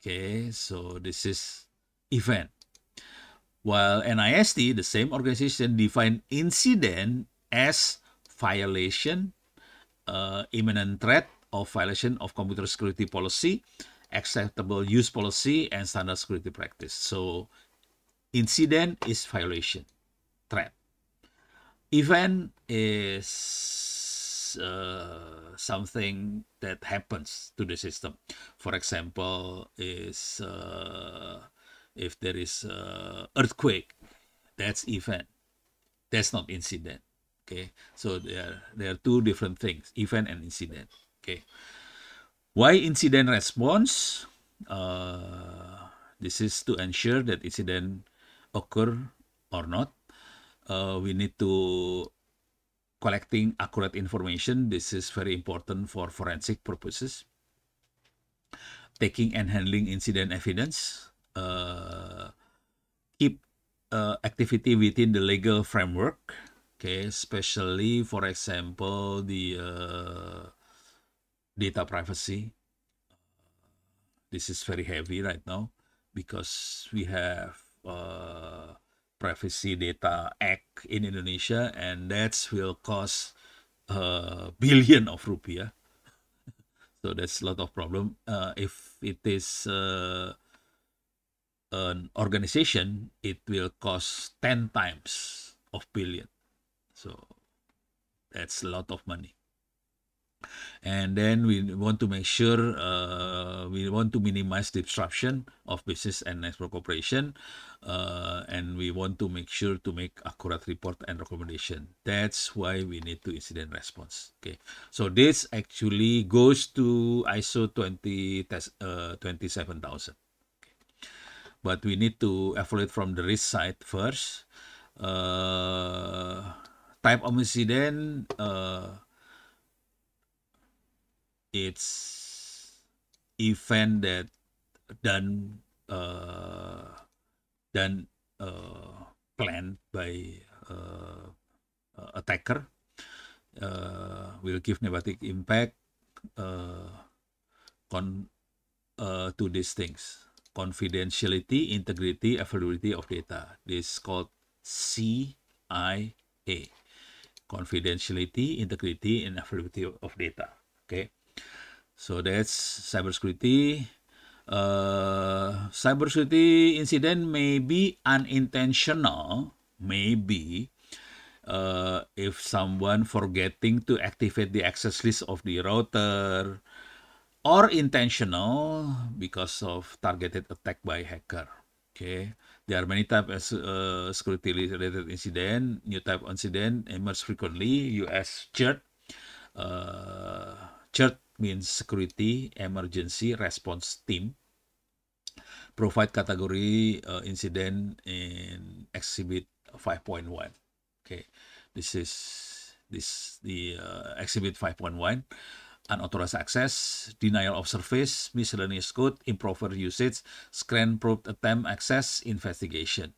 Okay, so this is event. While NIST, the same organization, define incident as violation, imminent threat of violation of computer security policy, acceptable use policy, and standard security practice. So incident is violation, threat. Event is something that happens to the system. For example, is if there is earthquake, that's event. That's not incident. Okay, so there are two different things: event and incident. Okay, why incident response? This is to ensure that incident occur or not. We need to collecting accurate information. This is very important for forensic purposes. Taking and handling incident evidence. Keep activity within the legal framework. Okay, especially for example the data privacy. This is very heavy right now because we have Privacy Data Act in Indonesia, and that will cost billion of rupiah. So that's a lot of problem. If it is an organization, it will cost 10 times of billion. So that's a lot of money. And then we want to make sure we want to minimize disruption of business and network cooperation, and we want to make sure to make accurate report and recommendation. That's why we need to incident response. Okay, so this actually goes to ISO 27000. Okay. But we need to evaluate from the risk side first. Type of incident, it's event that done planned by attacker, will give negative impact to these things: confidentiality, integrity, availability of data. This is called CIA. Confidentiality, integrity, and availability of data. Okay, so that's cybersecurity. Cybersecurity incident may be unintentional, maybe if someone forgetting to activate the access list of the router, or intentional because of targeted attack by hacker. Okay, there are many types of security-related incident. New type of incident emerge frequently. US CERT. CERT means Security Emergency Response Team. Provide category incident in Exhibit 5.1. Okay, this is the Exhibit 5.1. Unauthorized access, denial of service, miscellaneous code, improper usage, screen probed attempt access, investigation.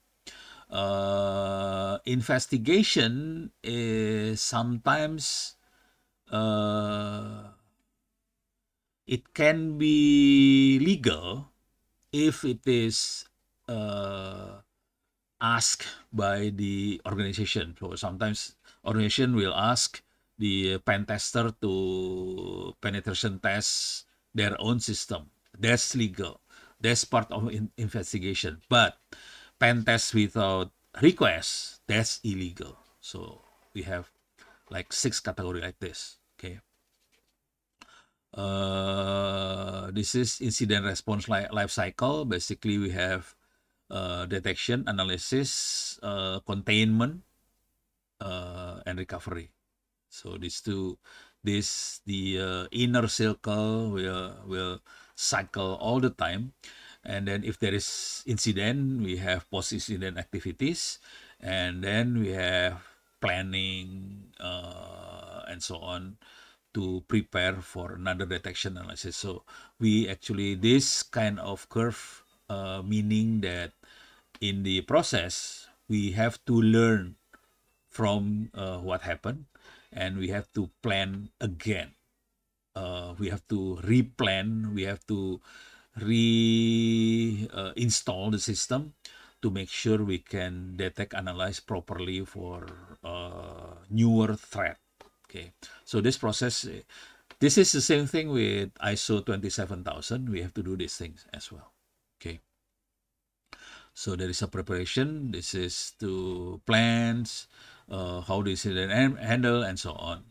Investigation is sometimes it can be legal if it is asked by the organization. So sometimes organization will ask the pen tester to penetration test their own system. That's legal. That's part of investigation. But pen test without request, that's illegal. So we have like 6 category like this. Okay. This is incident response life cycle. Basically, we have detection, analysis, containment, and recovery. So the inner circle will cycle all the time. And then if there is incident, we have post-incident activities, and then we have planning and so on to prepare for another detection analysis. So we actually, this kind of curve, meaning that in the process, we have to learn from what happened, and we have to plan again. We have to replan, we have to install the system to make sure we can detect, analyze properly for newer threat. Okay, so this process, this is the same thing with ISO 27000. We have to do these things as well. Okay, so there is a preparation. This is to plans, how this is handle, and so on.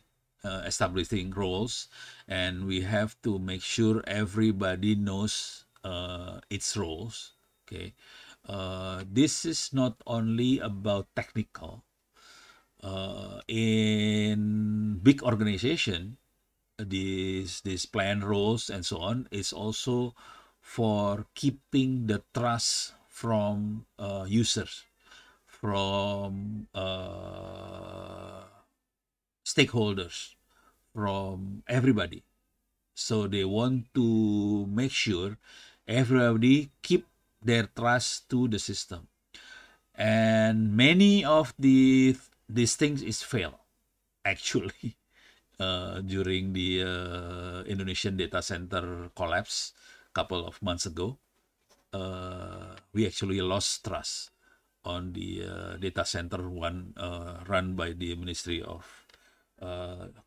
Establishing roles, and we have to make sure everybody knows its roles. Okay, this is not only about technical. In big organization, this plan roles and so on is also for keeping the trust from users, from stakeholders, from everybody. So they want to make sure everybody keep their trust to the system. And many of these things is fail actually. During the Indonesian data center collapse couple of months ago, we actually lost trust on the data center one run by the Ministry of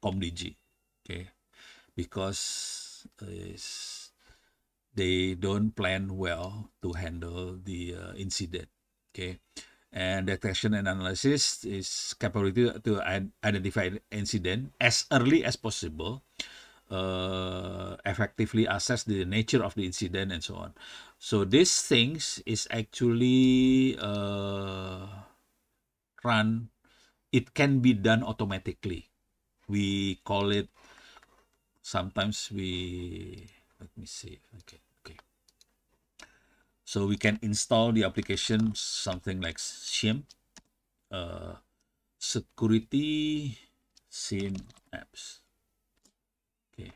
Komdigi. Okay, because they don't plan well to handle the incident. Okay, and detection and analysis is capability to identify incident as early as possible, effectively assess the nature of the incident and so on. So these things is actually run, it can be done automatically. We call it, sometimes we, let me see. Okay. So we can install the application, something like SIEM, security SIEM apps. Okay.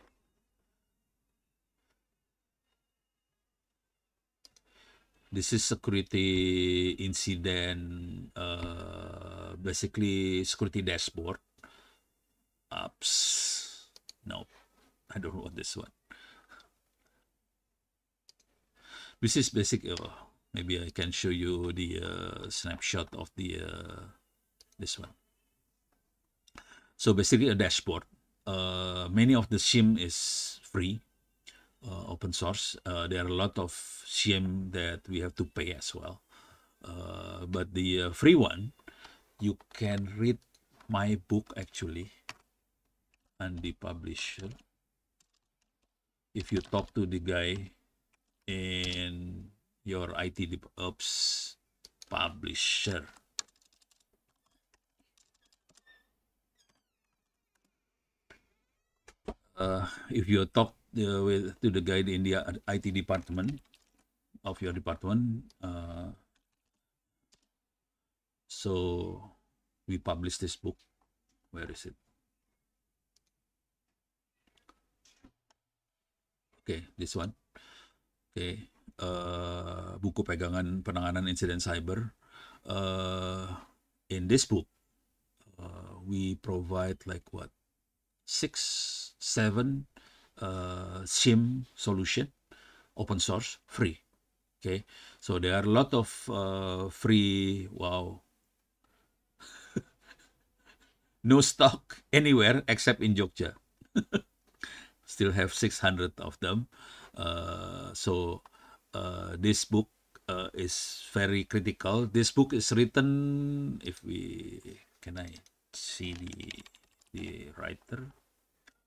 This is security incident, basically security dashboard apps. No, I don't want this one. This is basic. Maybe I can show you the snapshot of the this one. So basically a dashboard. Many of the SIEM is free, open source. There are a lot of SIEM that we have to pay as well. But the free one, you can read my book actually, and the publisher. If you talk to the guy in your IT ops publisher, if you talk to the guy in the IT department of your department, so we publish this book. Where is it? Okay, this one. Okay, buku pegangan penanganan insiden cyber. In this book, we provide like what, 6-7 SIEM solution, open source, free. Okay, so there are a lot of free. Wow. No stock anywhere except in Jogja. Still have 600 of them. So this book is very critical. This book is written, if we, can I see the writer?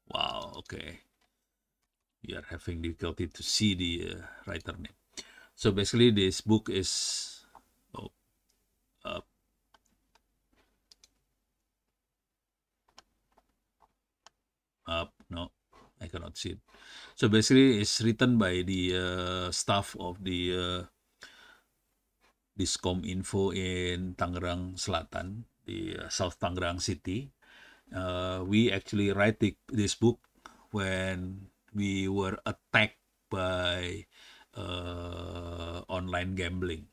Wow, okay. We are having difficulty to see the writer name. So basically this book is, no, I cannot see it. So basically it's written by the staff of the Diskom Info in Tangerang Selatan, the South Tangerang City. We actually write this book when we were attacked by online gambling.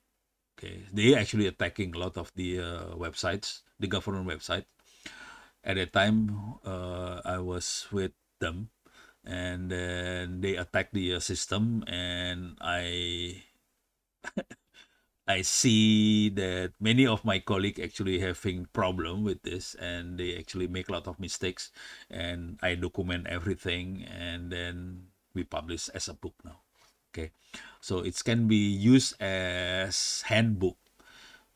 Okay, they actually attacking a lot of the websites, the government website. At that time, I was with them, and then they attacked the system, and I I see that many of my colleagues actually having problem with this, and they actually make a lot of mistakes, and I document everything, and then we publish as a book now. Okay, so it can be used as handbook,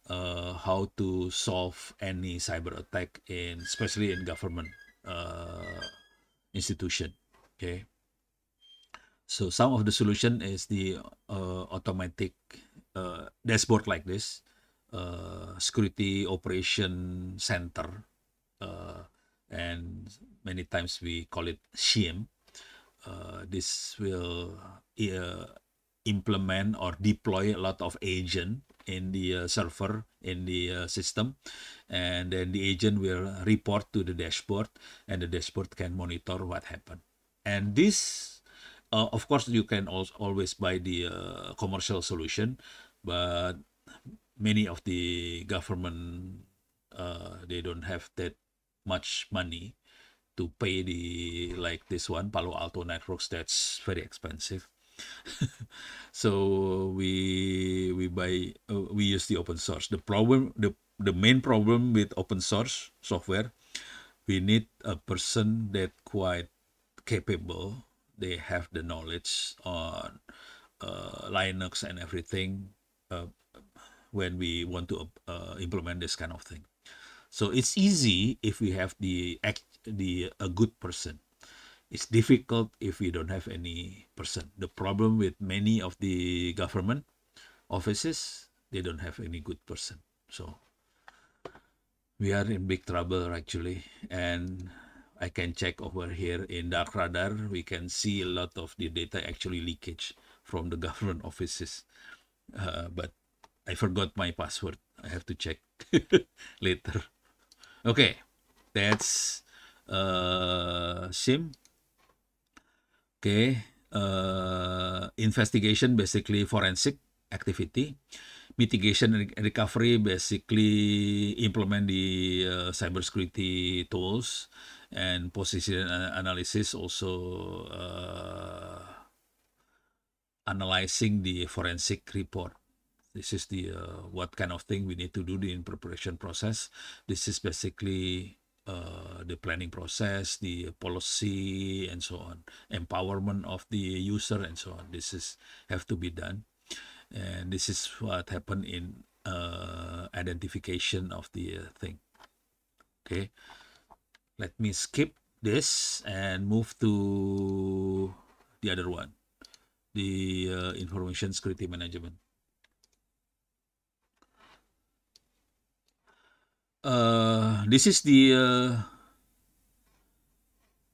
how to solve any cyber attack in, especially in government institution. Okay, so some of the solution is the automatic dashboard like this, security operation center, uh, and many times we call it SIEM. This will implement or deploy a lot of agent in the server in the system, and then the agent will report to the dashboard, and the dashboard can monitor what happened. And this, of course, you can also always buy the commercial solution, but many of the government, they don't have that much money to pay the, like this one, Palo Alto Networks. That's very expensive. So we use the open source. The main problem with open source software, we need a person that quite capable. They have the knowledge on Linux and everything, uh, when we want to implement this kind of thing. So it's easy if we have a good person. It's difficult if we don't have any person. The problem with many of the government offices, they don't have any good person. So we are in big trouble actually. And I can check over here in Dark Radar, we can see a lot of the data actually leakage from the government offices. But I forgot my password. I have to check later. Okay, that's SIM. Okay, investigation, basically forensic activity. Mitigation and recovery, basically implement the cybersecurity tools. And position analysis, also analyzing the forensic report. This is the what kind of thing we need to do in preparation process. This is basically the planning process, the policy, and so on, empowerment of the user, and so on. This is have to be done, and this is what happened in identification of the thing. Okay, let me skip this and move to the other one, the information security management. This is the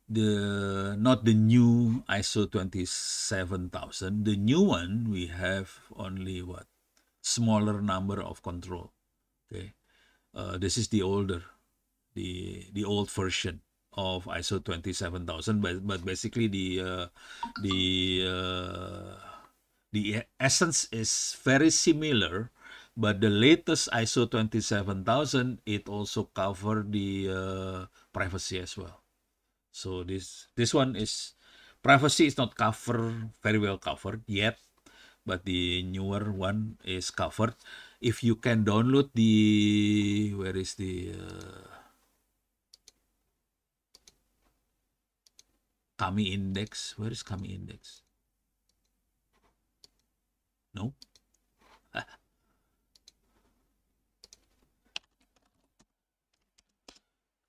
not the new ISO 27000. The new one, we have only what, smaller number of control. Okay, this is the older, the old version of ISO 27000, but basically the essence is very similar, but the latest ISO 27000, it also cover the privacy as well. So this one is, privacy is not very well covered yet, but the newer one is covered. If you can download the, where is the Kami index? Where is Kami index? No.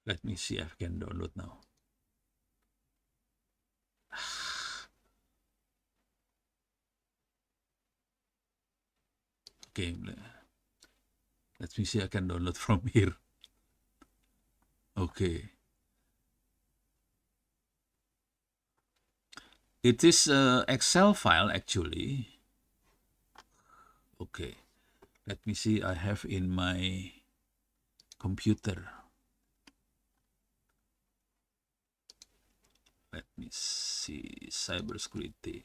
Let me see if I can download now. Okay, let me see, I can download from here. Okay. It is a Excel file actually. Okay. Let me see, I have in my computer. Let me see, cybersecurity.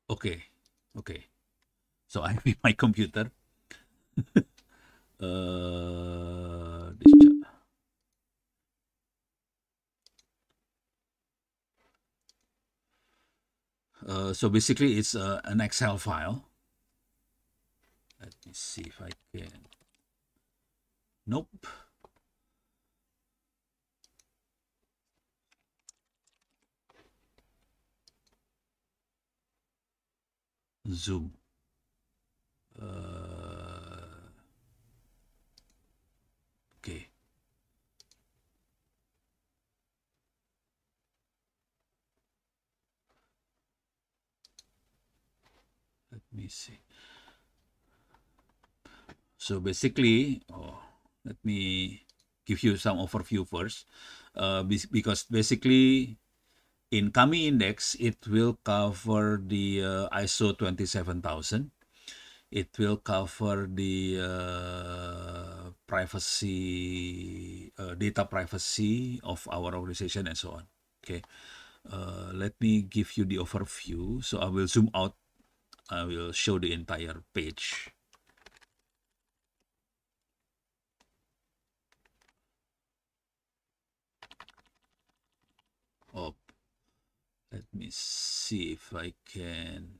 Okay, okay. So I have in my computer. This So basically it's an Excel file. Let me see if I can. Nope. Zoom. Okay. Let me see. So basically, let me give you some overview first. Because basically in Kami Index, it will cover the ISO 27000. It will cover the privacy, data privacy of our organization and so on. Okay. Let me give you the overview. So I will zoom out. I will show the entire page. Oh, let me see if I can.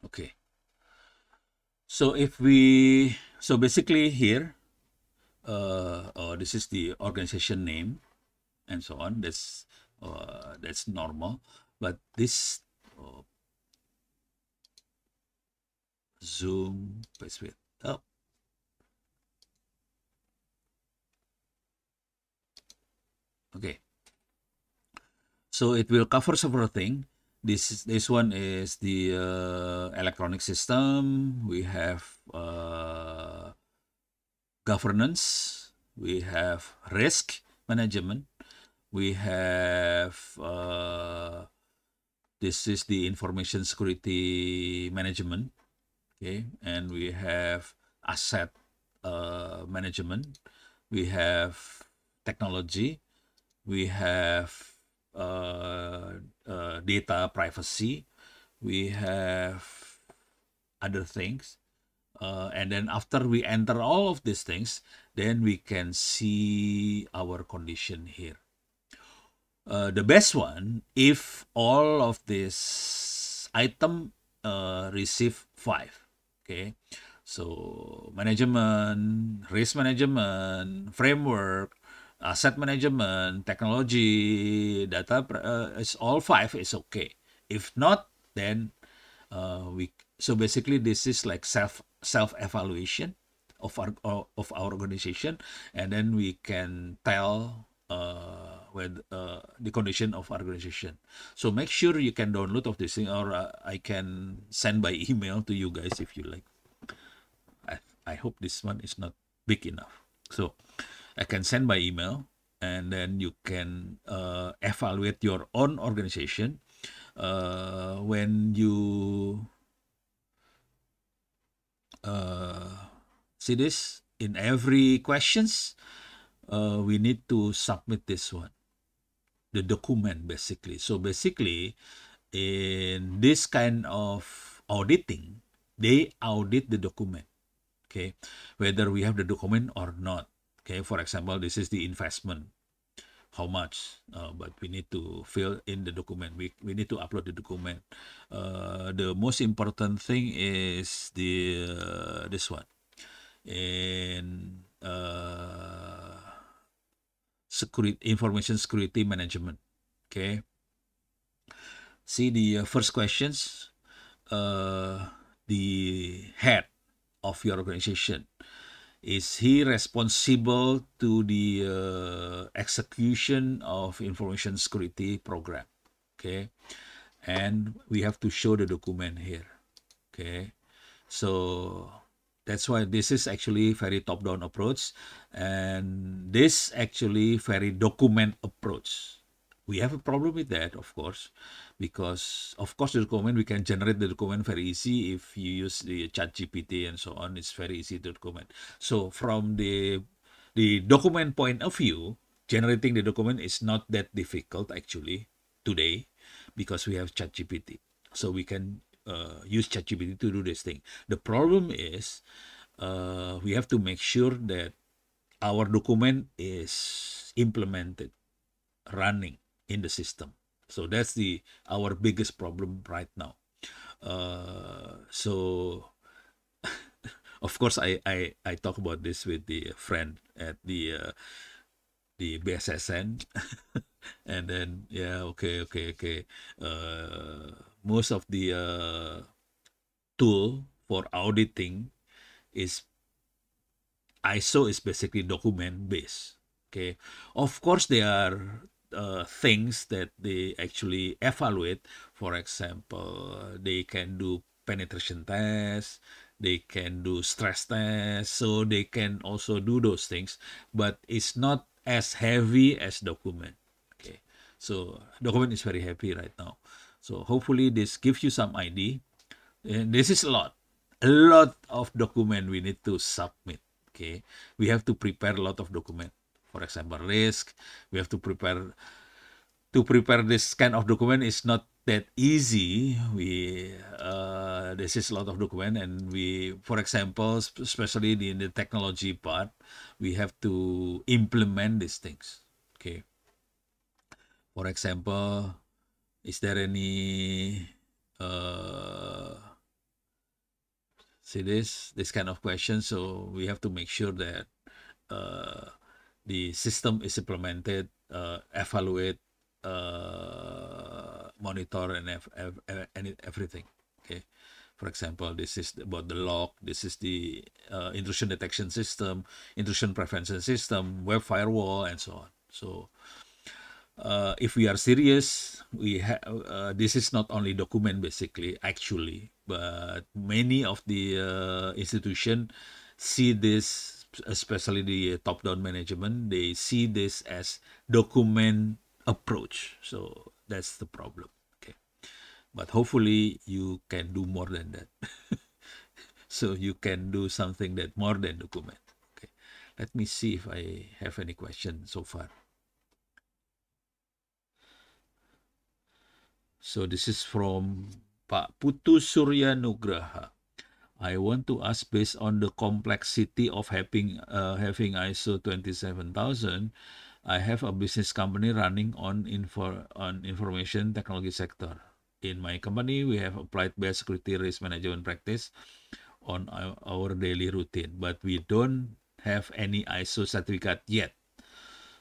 Okay. So so basically here, this is the organization name and so on. That's normal. But this zoom page width up. Okay. So it will cover several things. This one is the electronic system. We have governance. We have risk management. We have this is the information security management. Okay, and we have asset management. We have technology. We have data privacy. We have other things. And then after we enter all of these things, then we can see our condition here. The best one, if all of this item receive 5. Okay, so management, risk management, framework, asset management, technology, data, it's all 5 is okay. If not, then so basically this is like self evaluation of our organization, and then we can tell with the condition of our organization. So make sure you can download of this thing, or I can send by email to you guys if you like. I hope this one is not big enough. So I can send by email, and then you can evaluate your own organization when you see this in every questions. We need to submit this one, the document basically. So basically, in this kind of auditing, they audit the document. Okay, whether we have the document or not. Okay, for example, this is the investment. How much? But we need to fill in the document. We need to upload the document. The most important thing is the this one, in information security management. Okay. See the first questions. The head of your organization, is he responsible to the execution of information security program? Okay, and we have to show the document here. Okay, so that's why this is actually very top-down approach, and this actually very document approach. We have a problem with that, of course, because of course the document, we can generate the document very easy if you use the chat GPT and so on. It's very easy to document. So from the document point of view, generating the document is not that difficult actually today, because we have chat GPT. So we can use ChatGPT to do this thing. The problem is we have to make sure that our document is implemented. running in the system. So that's the our biggest problem right now. So of course I talk about this with the friend at the BSSN, and then yeah, okay. Most of the tool for auditing is ISO is basically document based. Okay, of course there are things that they actually evaluate. For example, they can do penetration tests, they can do stress tests, so they can also do those things, but it's not as heavy as document. Okay, so document is very heavy right now. So hopefully this gives you some idea. And this is a lot of document we need to submit. Okay, we have to prepare a lot of document. For example, risk. We have to prepare this kind of document is not that easy. We this is a lot of document, and we, for example, especially in the technology part, we have to implement these things. Okay, for example, is there any see this kind of question? So we have to make sure that uh, the system is implemented, evaluate, monitor, and everything. Okay. For example, this is about the log. This is the intrusion detection system, intrusion prevention system, web firewall, and so on. So if we are serious, we have this is not only document basically, actually, but many of the institution see this, especially the top-down management, they see this as document approach. So that's the problem. Okay, but hopefully you can do more than that. So you can do something that more than document. Okay, let me see if I have any question so far. So this is from Pak Putu Surya Nugraha. I want to ask, based on the complexity of having ISO 27000, I have a business company running on information technology sector. In my company, we have applied best security risk management practice on our daily routine, but we don't have any ISO certificate yet.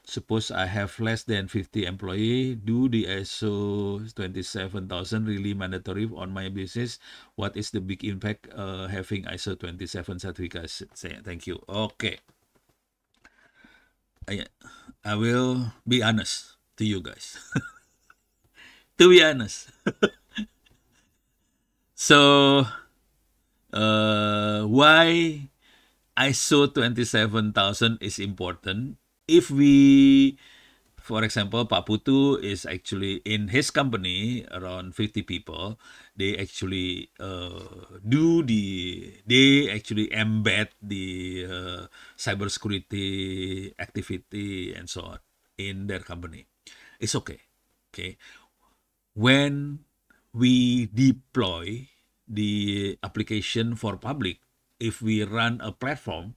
Suppose I have less than 50 employees, do the ISO 27000 really mandatory on my business? What is the big impact having ISO 27 certificates? Thank you. Okay. I will be honest to you guys. To be honest. So, why ISO 27000 is important? If we, for example, Pak Putu is actually in his company around 50 people. They actually they actually embed the cybersecurity activity and so on in their company. It's okay. Okay, when we deploy the application for public, if we run a platform,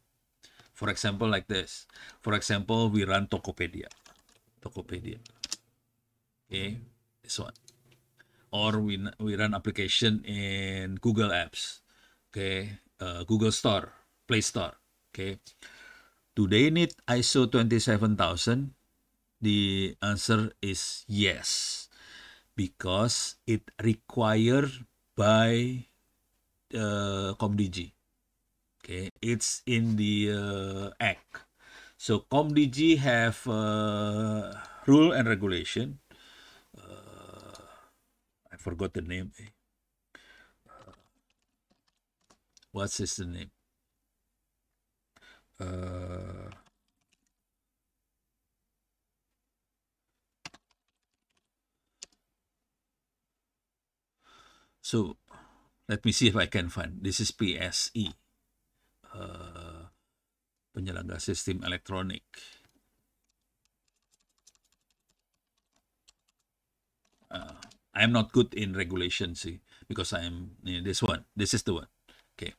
for example, like this. For example, we run Tokopedia. Okay, this one. Or we run application in Google Apps. Okay, Google Store, Play Store. Okay, do they need ISO 27000? The answer is yes, because it required by ComDG. Okay, it's in the act. So ComDG have rule and regulation. I forgot the name. What's the name? So let me see if I can find. This is PSE, penyelenggara sistem elektronik. I'm not good in regulation, see, because I'm this one. This is the one. Okay.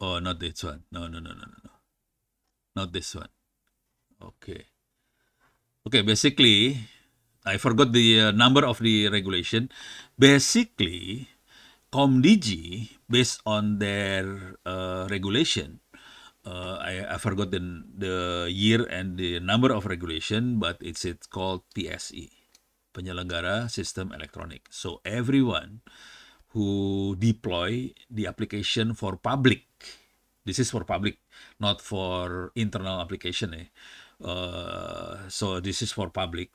Oh, not this one. No, no, no, no, no, no. Not this one. Okay. Okay, basically, I forgot the number of the regulation. Basically, ComDG, based on their regulation, I forgot the year and the number of regulation, but it's called PSE, Penyelenggara Sistem Elektronik. So everyone who deploy the application for public, this is for public, not for internal application. So this is for public.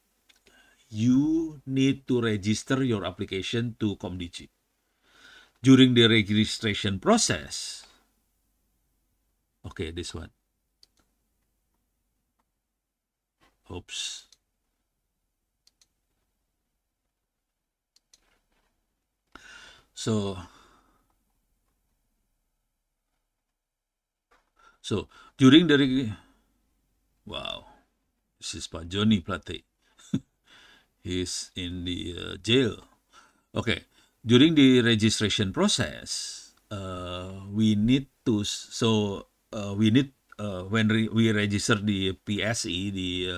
You need to register your application to ComDG. During the registration process, okay, this one. Oops. So during the wow, this is Pak Johnny Plate. He's in the jail. Okay, during the registration process, we need to when we register the PSE, the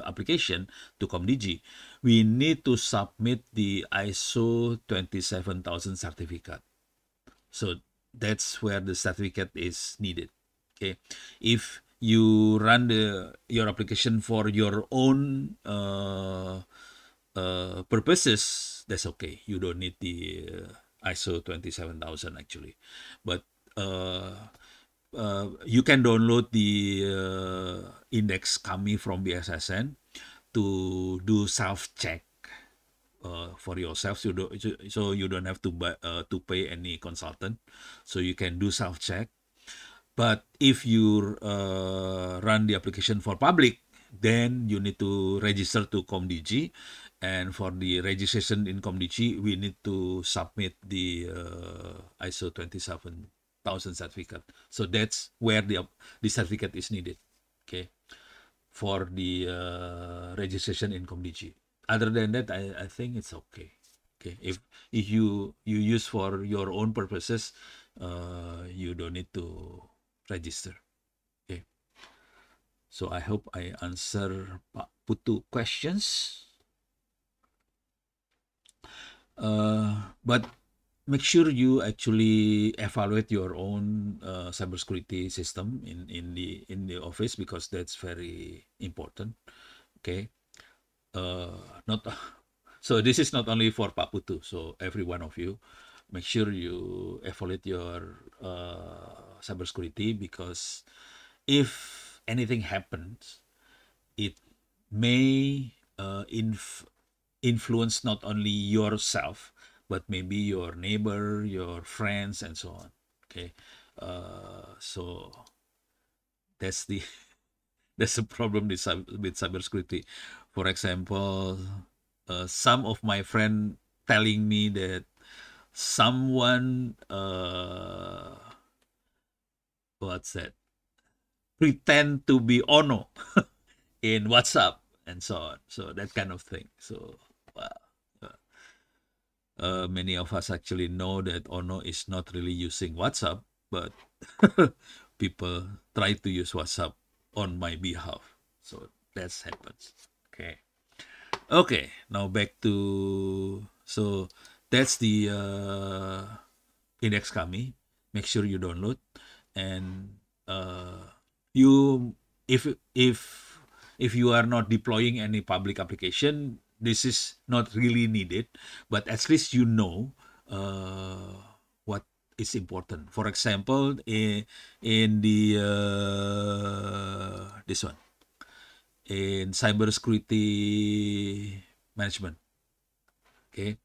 application to ComDG, we need to submit the ISO 27000 certificate. So that's where the certificate is needed. Okay, if you run your application for your own purposes, that's okay. You don't need the ISO 27000 actually, but you can download the index kami from BSSN to do self-check for yourself, so you don't have to buy to pay any consultant, so you can do self-check. But if you run the application for public, then you need to register to ComDG, and for the registration in ComDG, we need to submit the ISO 27000 certificate. So that's where the certificate is needed, okay, for the registration in ComDG. Other than that, I think it's okay. Okay, if you use for your own purposes, you don't need to register. Okay, so I hope I answer Pak Putu questions. But make sure you actually evaluate your own cybersecurity system in the office, because that's very important. Okay, not so this is not only for Pak Putu, so every one of you, make sure you evaluate your cybersecurity, because if anything happens, it may influence not only yourself, but maybe your neighbor, your friends, and so on. Okay, so that's the that's the problem with cybersecurity. For example, some of my friend telling me that someone what's that, pretend to be Ono in WhatsApp and so on. So that kind of thing. So many of us actually know that Ono is not really using WhatsApp, but people try to use WhatsApp on my behalf. So that happens. Okay. Okay, now back to, so that's the index kami. Make sure you download, and you if you are not deploying any public application, this is not really needed, but at least you know what is important. For example, in the this one, in cybersecurity management, okay,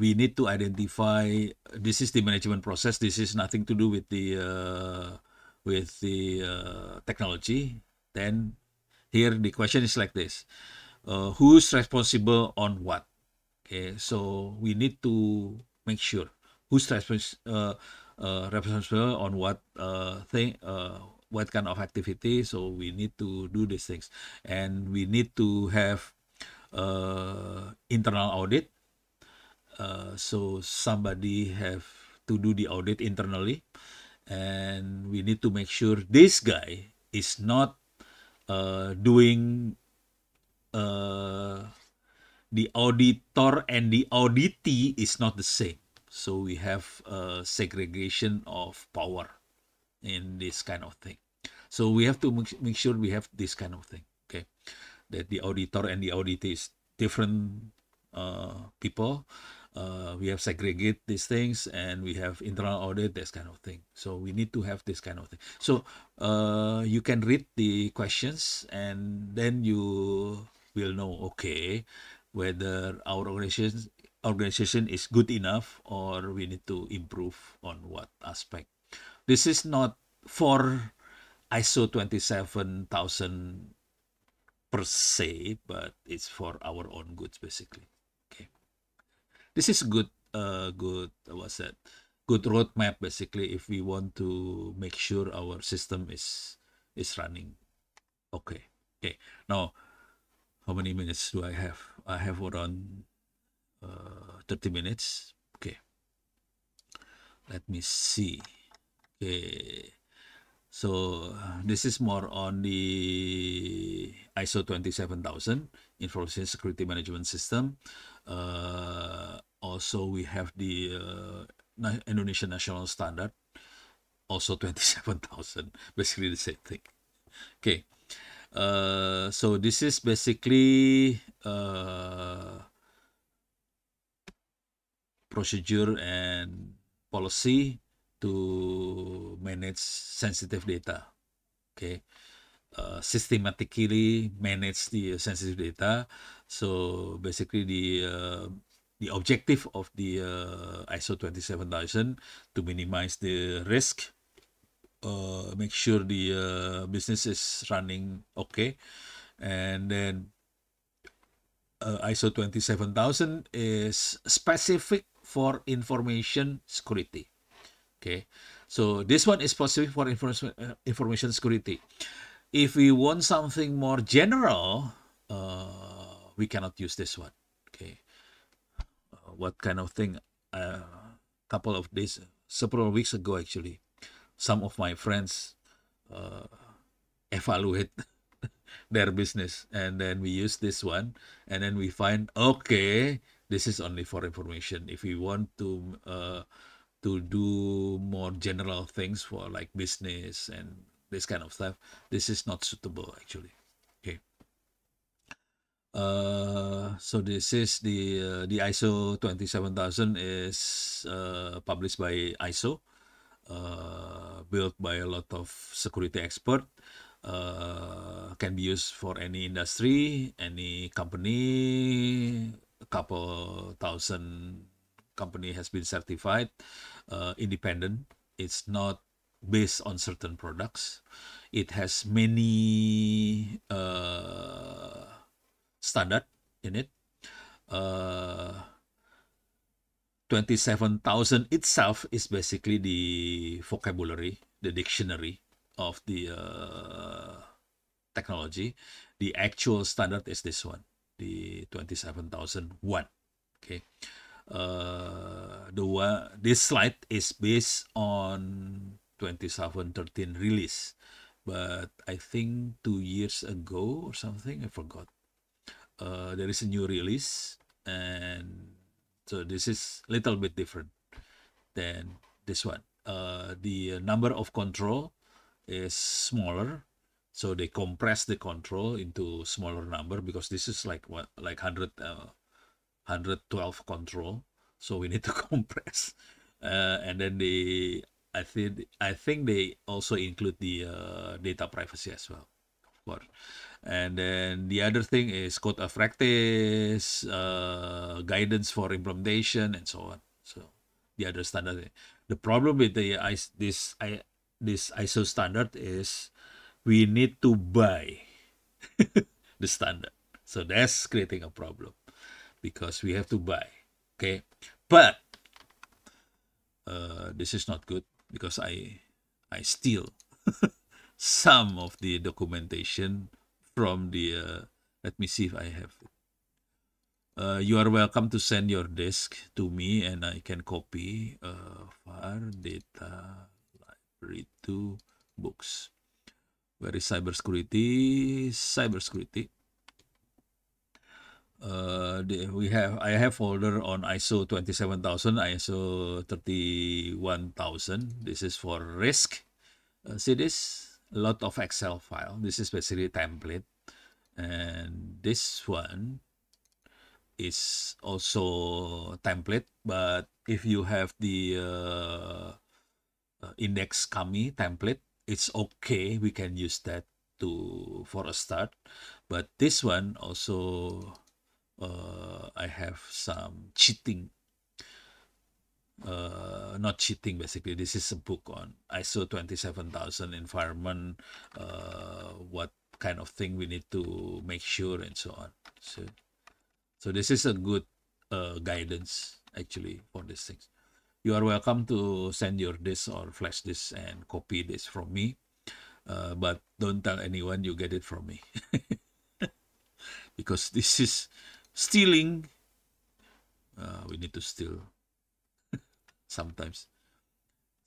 we need to identify, this is the management process. This is nothing to do with the technology. Then here the question is like this: who's responsible on what? Okay, so we need to make sure who's responsible on what thing, what kind of activity. So we need to do these things, and we need to have internal audit. So somebody have to do the audit internally, and we need to make sure this guy is not doing the auditor and the auditee is not the same. So we have segregation of power in this kind of thing. So we have to make sure we have this kind of thing, okay? That the auditor and the auditee is different people. We have segregate these things, and we have internal audit, this kind of thing. So we need to have this kind of thing. So you can read the questions, and then you will know, okay, whether our organization is good enough, or we need to improve on what aspect. This is not for ISO 27000 per se, but it's for our own goods basically. Okay, this is good. What's that? Good roadmap basically if we want to make sure our system is running. Okay. Okay. Now, how many minutes do I have? I have around 30 minutes. Okay. Let me see. Okay. So this is more on the ISO 27000 Information Security Management System. Also, we have the Indonesian National Standard, also 27000, basically the same thing. Okay, so this is basically procedure and policy to manage sensitive data. Okay, systematically manage the sensitive data. So basically the objective of the ISO 27000 to minimize the risk, make sure the business is running okay, and then ISO 27000 is specific for information security. Okay, so this one is specific for information security. If we want something more general, we cannot use this one. Okay, what kind of thing? Couple of days, several weeks ago, actually, some of my friends evaluate their business, and then we use this one, and then we find, okay, this is only for information. If we want to do more general things for like business and this kind of stuff, this is not suitable actually. Okay. So this is the ISO 27000 is published by ISO, built by a lot of security expert. Can be used for any industry, any company. A couple thousand company has been certified, independent. It's not based on certain products. It has many standard in it. 27,000 itself is basically the vocabulary, the dictionary of the technology. The actual standard is this one, the 27001. Okay. This slide is based on 2013 release, but I think 2 years ago or something, I forgot. There is a new release, and so this is a little bit different than this one. The number of control is smaller, so they compress the control into smaller number, because this is like what, like 112 control, so we need to compress. And then I think they also include the data privacy as well, of course. And then the other thing is code of practice, guidance for implementation, and so on. So the other standard. The problem with this ISO standard is we need to buy the standard. So that's creating a problem, because we have to buy. Okay, but this is not good, because I steal some of the documentation from the let me see if I have You are welcome to send your disk to me and I can copy far data library to books. Where is cybersecurity? Cybersecurity. I have folder on ISO 27000, ISO 31000. This is for risk. See this? A lot of Excel file. This is basically a template. And this one is also template, but if you have the index kami template, it's okay. We can use that to for a start. But this one also I have some cheating. Not cheating, basically. This is a book on ISO 27000 environment, what kind of thing we need to make sure and so on. So this is a good guidance actually for these things. You are welcome to send your disk or flash disk and copy this from me, but don't tell anyone you get it from me because this is stealing. We need to steal sometimes.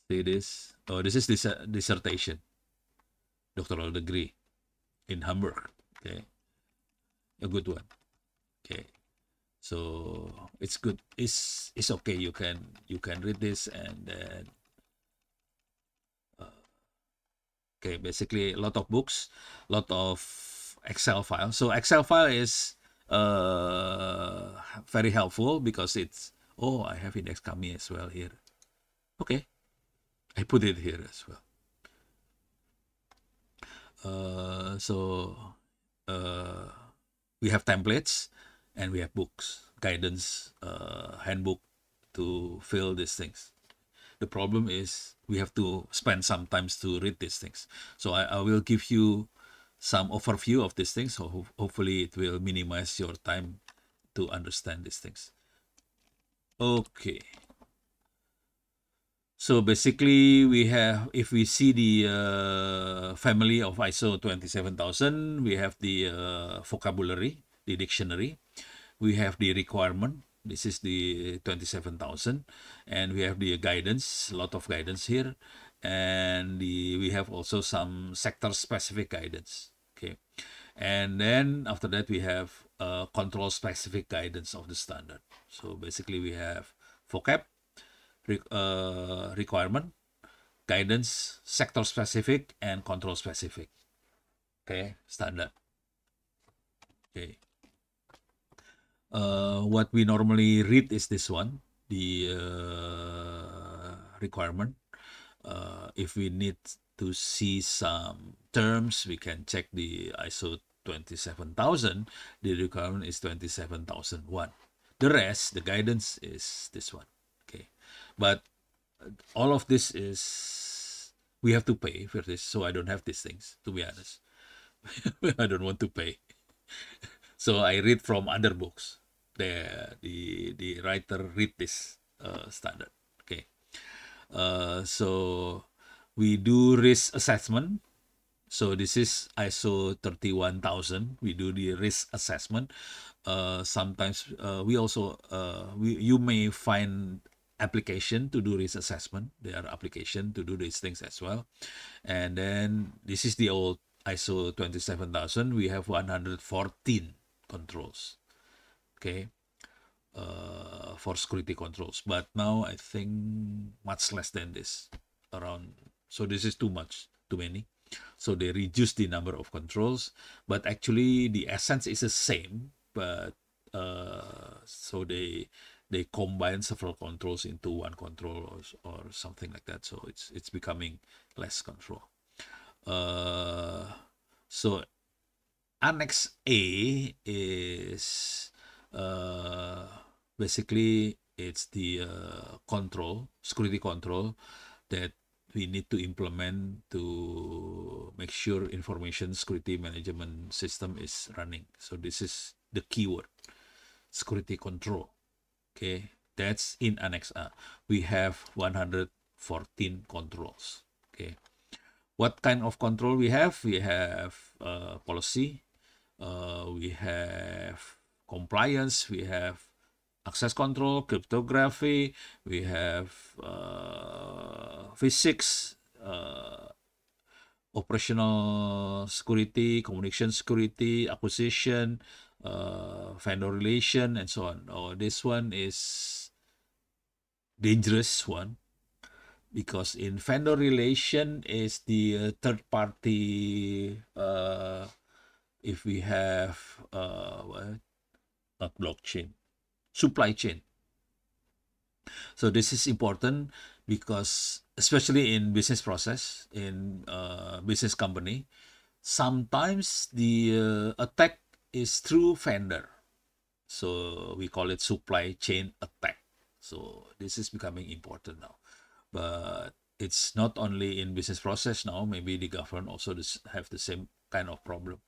See this? Oh, this is dissertation, doctoral degree in Hamburg. Okay, a good one. Okay, so it's good. It's okay. You can read this and then okay, basically a lot of books, lot of Excel files. So Excel file is very helpful because it's, oh, I have index kami as well here. Okay, I put it here as well. So we have templates and we have books, guidance, handbook to fill these things. The problem is we have to spend some time to read these things. So I will give you some overview of these things. So hopefully it will minimize your time to understand these things. Okay. So basically we have, if we see the family of ISO 27000, we have the vocabulary, the dictionary. We have the requirement. This is the 27,000, and we have the guidance, a lot of guidance here, and we have also some sector-specific guidance. Okay, and then after that we have control-specific guidance of the standard. So basically we have vocab, requirement, guidance, sector-specific, and control-specific. Okay, standard. Okay. What we normally read is this one, the requirement. If we need to see some terms, we can check the ISO 27000. The requirement is 27001. The rest, the guidance is this one. Okay, but all of this is, we have to pay for this, so I don't have these things, to be honest. I don't want to pay. So I read from other books. The writer read this standard. Okay. So we do risk assessment. So this is ISO 31000. We do the risk assessment. Sometimes we also you may find application to do risk assessment. There are application to do these things as well. And then this is the old ISO 27000. We have 114 controls. Okay, for security controls, but now I think much less than this, around. So this is too many. So they reduce the number of controls, but actually the essence is the same, but so they combine several controls into one control or something like that. So it's becoming less control. So Annex A is basically it's the security control that we need to implement to make sure information security management system is running. So this is the keyword, security control. Okay, that's in Annex A. We have 114 controls. Okay, what kind of control we have? We have policy, we have compliance, we have access control, cryptography, we have physics, operational security, communication security, acquisition, vendor relation, and so on. Oh, this one is dangerous one because in vendor relation is the third party. If we have not blockchain, supply chain. So this is important because especially in business process, in business company, sometimes the attack is through vendor. So we call it supply chain attack. So this is becoming important now. But it's not only in business process now, maybe the government also have the same kind of problem,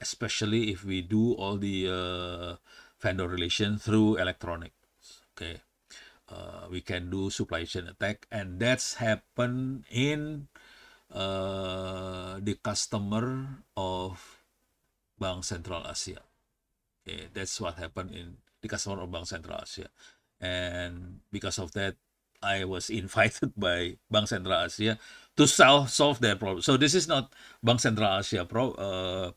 especially if we do all the vendor relation through electronic. Okay. We can do supply chain attack, and that's happened in the customer of Bank Sentral Asia. Okay, that's what happened in the customer of Bank Sentral Asia, and because of that, I was invited by Bank Sentral Asia to solve their problem. So this is not Bank Sentral Asia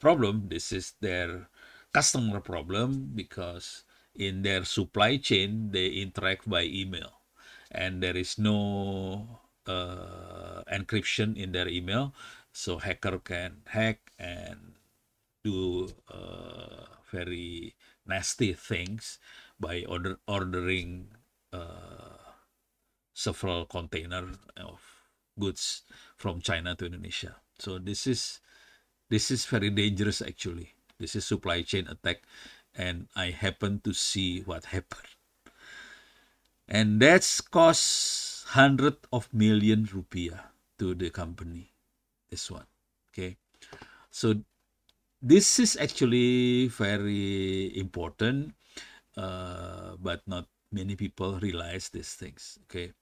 problem. This is their customer problem because in their supply chain they interact by email, and there is no encryption in their email, so hacker can hack and do very nasty things by ordering several container of goods from China to Indonesia. So this is very dangerous actually. This is supply chain attack, and I happen to see what happened. And that's cost hundred of million rupiah to the company. This one, okay. So this is actually very important, but not many people realize these things. Okay,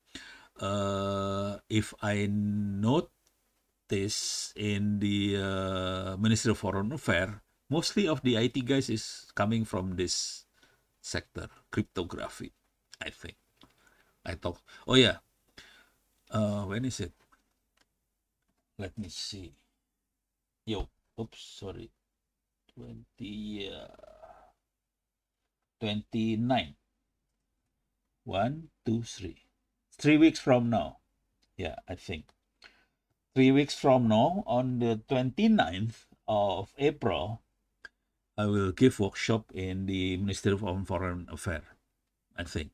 if I note this in the Ministry of Foreign Affairs, mostly of the IT guys is coming from this sector, cryptography, I think. I thought, oh yeah, when is it? Let me see. Yo, oops, sorry. 29. 1, 2, 3. 3 weeks from now. Yeah, I think. 3 weeks from now, on the 29th of April, I will give workshop in the Ministry of Foreign Affairs, I think.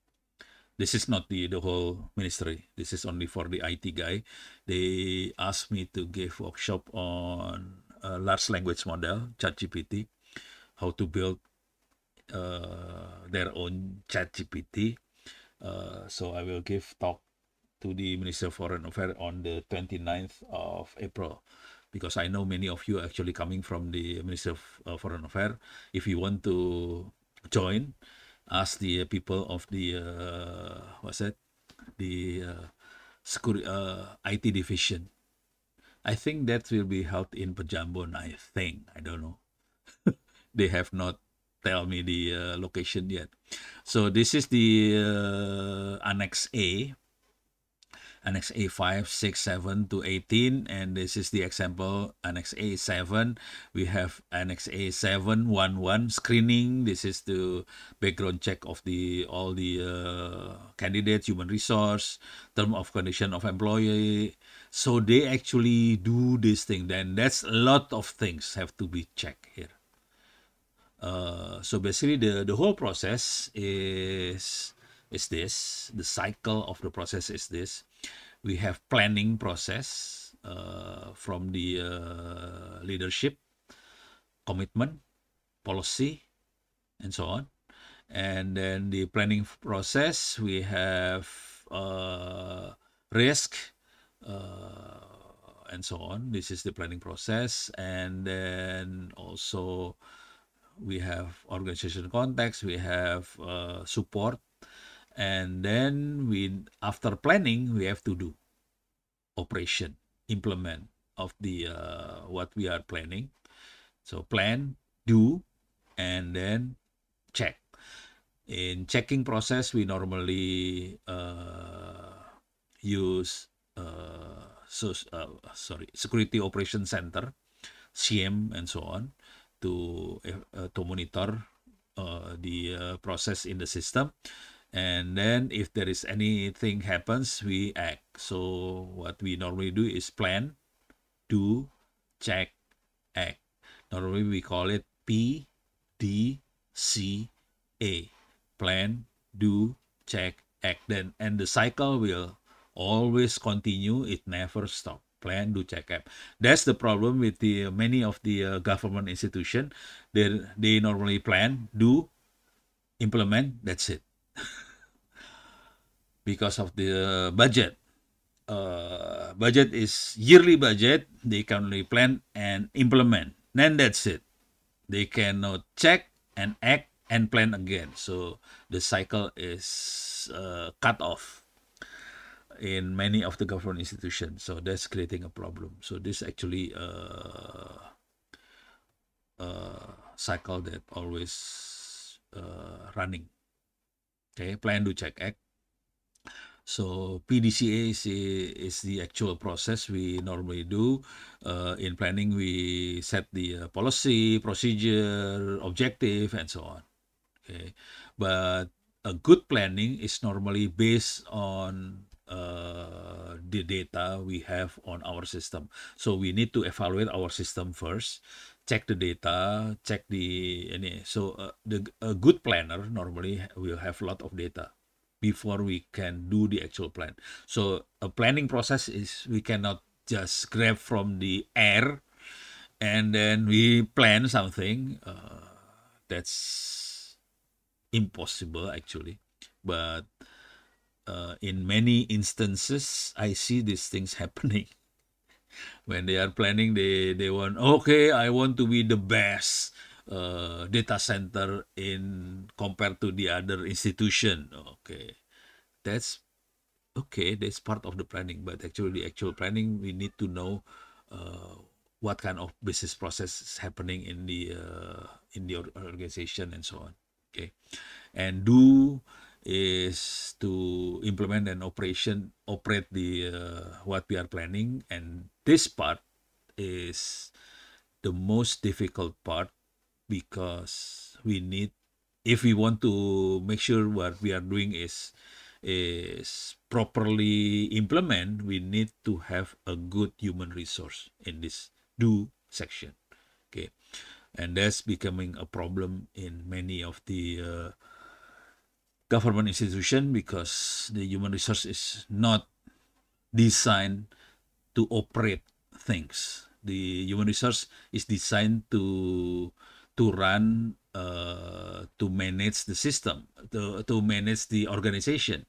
This is not the whole ministry. This is only for the IT guy. They asked me to give workshop on large language model, ChatGPT, how to build their own ChatGPT. So I will give talk to the Minister of Foreign Affairs on the 29th of April, because I know many of you are actually coming from the Minister of Foreign Affairs. If you want to join, ask the people of the the IT division. I think that will be held in Pejambon, I think. I don't know. They have not tell me the location yet. So this is the Annex A. Annex A5, 6, 7 to 18, and this is the example Annex A7. We have Annex A711 screening. This is the background check of all the candidates, human resource, term of condition of employee. So they actually do this thing. Then that's a lot of things have to be checked here. So basically the whole process is this. The cycle of the process is this. We have planning process from the leadership, commitment, policy, and so on. And then the planning process, we have risk, and so on. This is the planning process. And then also we have organization context, we have support, and then after planning we have to do operation, implement of the what we are planning. So plan, do, and then check. In checking process, we normally use Security Operation Center, SIEM, and so on to monitor the process in the system. And then if there is anything happens, we act. So what we normally do is plan, do, check, act. Normally we call it PDCA. Plan, do, check, act. Then and the cycle will always continue. It never stop. Plan, do, check, act. That's the problem with the many of the government institution. They normally plan, do, implement. That's it. Because of the budget. Budget is yearly budget. They can only plan and implement. Then that's it. They cannot check and act and plan again. So the cycle is cut off in many of the government institutions. So that's creating a problem. So this actually cycle that always running. Okay, plan, do, check, act. So PDCA is the actual process we normally do. In planning, we set the policy, procedure, objective, and so on. Okay, but a good planning is normally based on the data we have on our system. So we need to evaluate our system first, check the data, check the any. So a good planner normally will have a lot of data before we can do the actual plan. So a planning process is we cannot just grab from the air and then we plan something. That's impossible actually. But in many instances, I see these things happening. When they are planning, they want, okay, I want to be the best data center in compared to the other institution. Okay, that's okay. That's part of the planning, but actually, the actual planning, we need to know what kind of business process is happening in the organization and so on. Okay, and do is to implement and operate the what we are planning, and this part is the most difficult part because we need, if we want to make sure what we are doing is properly implement, we need to have a good human resource in this do section. Okay, and that's becoming a problem in many of the government institution because the human resource is not designed to operate things. The human resource is designed to run, to manage the system, to manage the organization,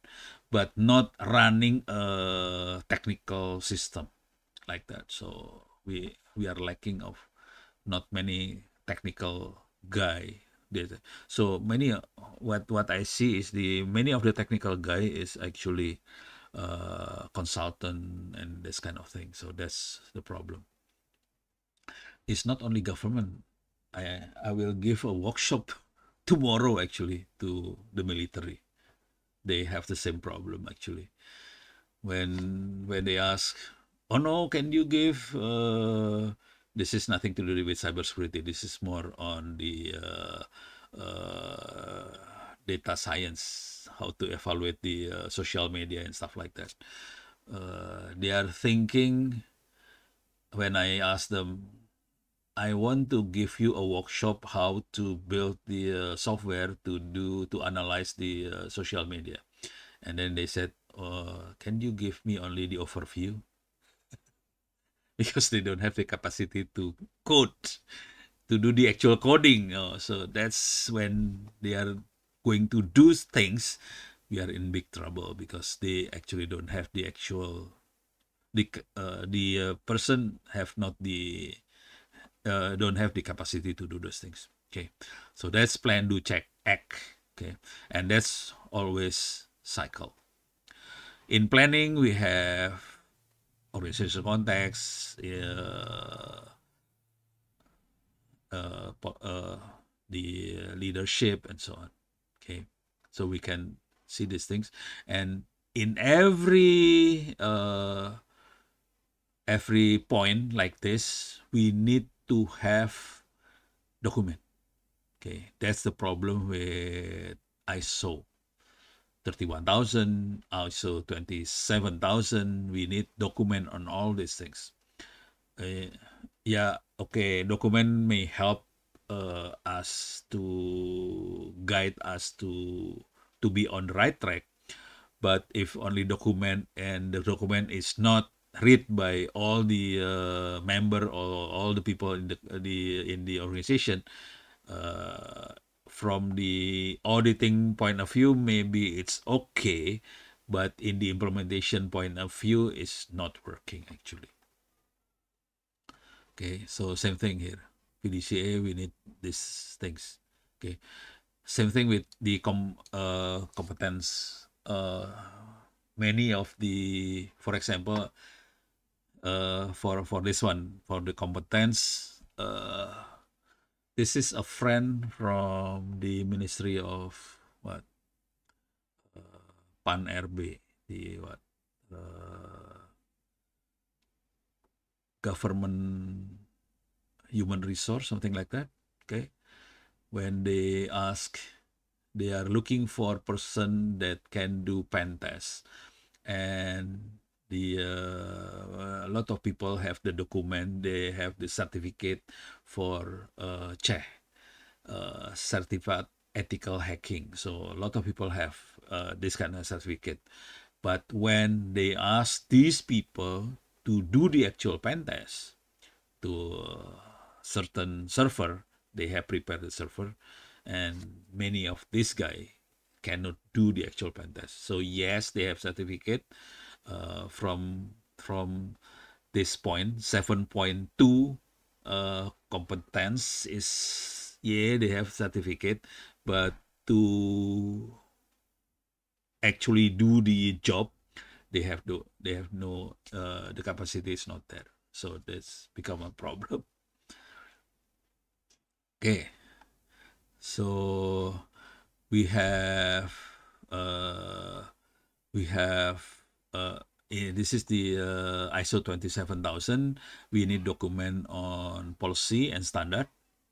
but not running a technical system like that. So we are lacking of not many technical guy. So many what I see is the many of the technical guy is actually consultant and this kind of thing. So that's the problem. It's not only government. I will give a workshop tomorrow actually to the military. They have the same problem actually. When they ask, oh no, can you give this is nothing to do with cybersecurity. This is more on the data science, how to evaluate the social media and stuff like that. They are thinking, when I ask them, I want to give you a workshop how to build the software to analyze the social media. And then they said, can you give me only the overview? Because they don't have the capacity to code, to do the actual coding. So that's when they are going to do things, we are in big trouble because they actually don't have the actual, the person have not the, don't have the capacity to do those things. Okay, so that's plan, do, check, act. Okay, and that's always cycle. In planning, we have organizational context, the leadership and so on. Okay, so we can see these things, and in every point like this, we need to have document. Okay, that's the problem with ISO 31000, ISO 27000. We need document on all these things. Uh, yeah, okay, document may help us to guide us to be on the right track. But if only document and the document is not read by all the member or all the people in the organization, uh, from the auditing point of view, maybe it's okay, but in the implementation point of view, it's not working actually. Okay, so same thing here. PDCA, we need these things. Okay, same thing with the competence. Many of the, for example, for this one, for the competence, this is a friend from the Ministry of what, Pan RB, the what, government human resource, something like that. Okay, when they ask, they are looking for person that can do pen test, and the a lot of people have the document, they have the certificate for CHE, certified ethical hacking. So a lot of people have this kind of certificate, but when they ask these people to do the actual pen test to certain server, they have prepared the server, and many of these guys cannot do the actual pen test. So yes, they have certificate from this point. 7.2 competence is, yeah, they have certificate, but to actually do the job, they have no the capacity is not there. So that's become a problem. Okay, so we have uh, we have this is the ISO 27000. We need document on policy and standard.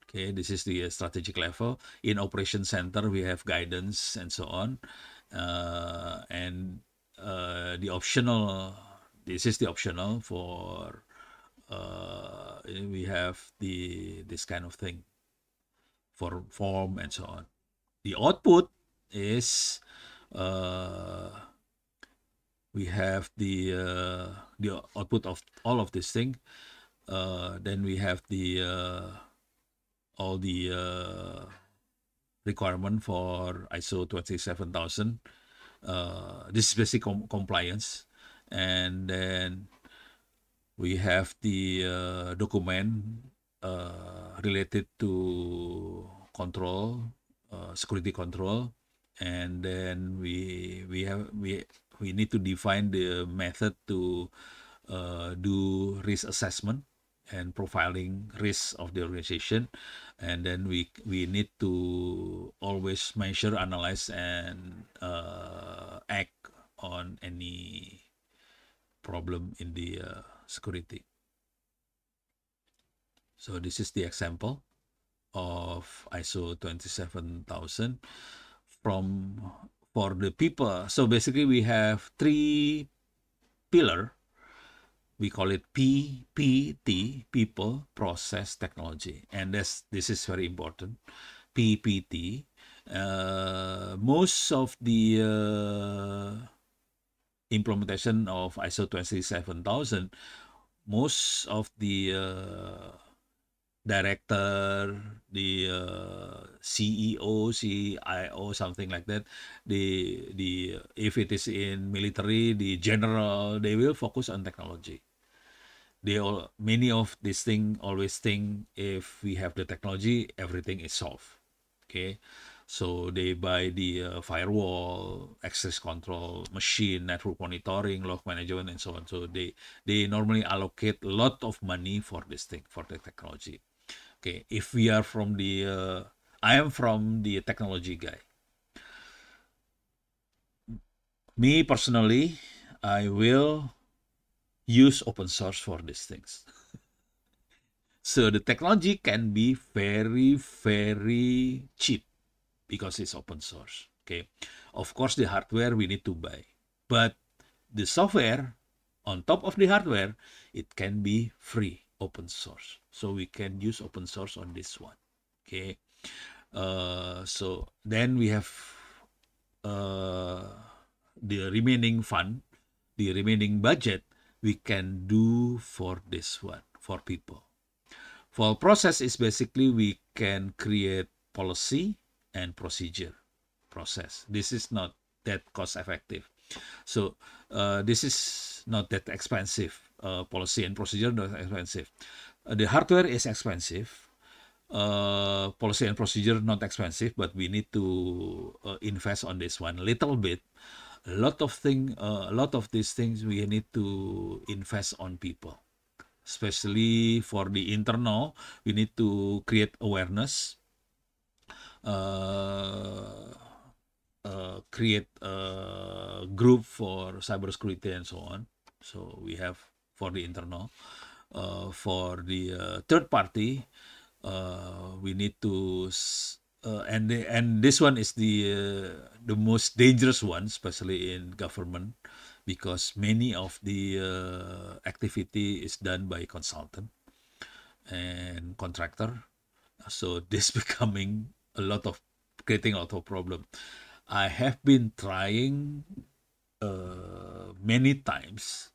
Okay, this is the strategic level. In operation center, we have guidance and so on, and the optional. This is the optional for. We have this kind of thing for form and so on. The output is we have the output of all of this thing. Then we have the all the requirement for ISO 27000. This is basic compliance, and then we have the document related to control, security control, and then we need to define the method to do risk assessment and profiling risks of the organization, and then we need to always measure, analyze, and act on any problem in the security. So this is the example of ISO 27000 for the people. So basically we have three pillar. We call it PPT, people, process, technology, and this is very important. PPT. Most of the implementation of ISO 27000, most of the director, the CEO, CIO, something like that, the if it is in military, the general, they will focus on technology. Many of these things always think if we have the technology, everything is solved. Okay, so they buy the firewall, access control, machine, network monitoring, log management, and so on. So they normally allocate a lot of money for this thing, for the technology. Okay, if we are from the I am from the technology guy. Me personally, I will use open source for these things. So the technology can be very, very cheap because it's open source. Okay. Of course, the hardware we need to buy, but the software on top of the hardware, it can be free open source. So we can use open source on this one. Okay. So then we have uh, the remaining fund, the remaining budget we can do for this one for people. For process is basically we can create policy and procedure process. This is not that cost effective. So this is not that expensive. Policy and procedure not expensive. The hardware is expensive. Policy and procedure not expensive, but we need to invest on this one a little bit. A lot of these things we need to invest on people, especially for the internal. We need to create awareness, uh, create a group for cybersecurity and so on. So we have for the internal. For the third party, we need to and this one is the most dangerous one, especially in government, because many of the activity is done by consultant and contractor. So this becoming a lot of creating a lot of problem. I have been trying many times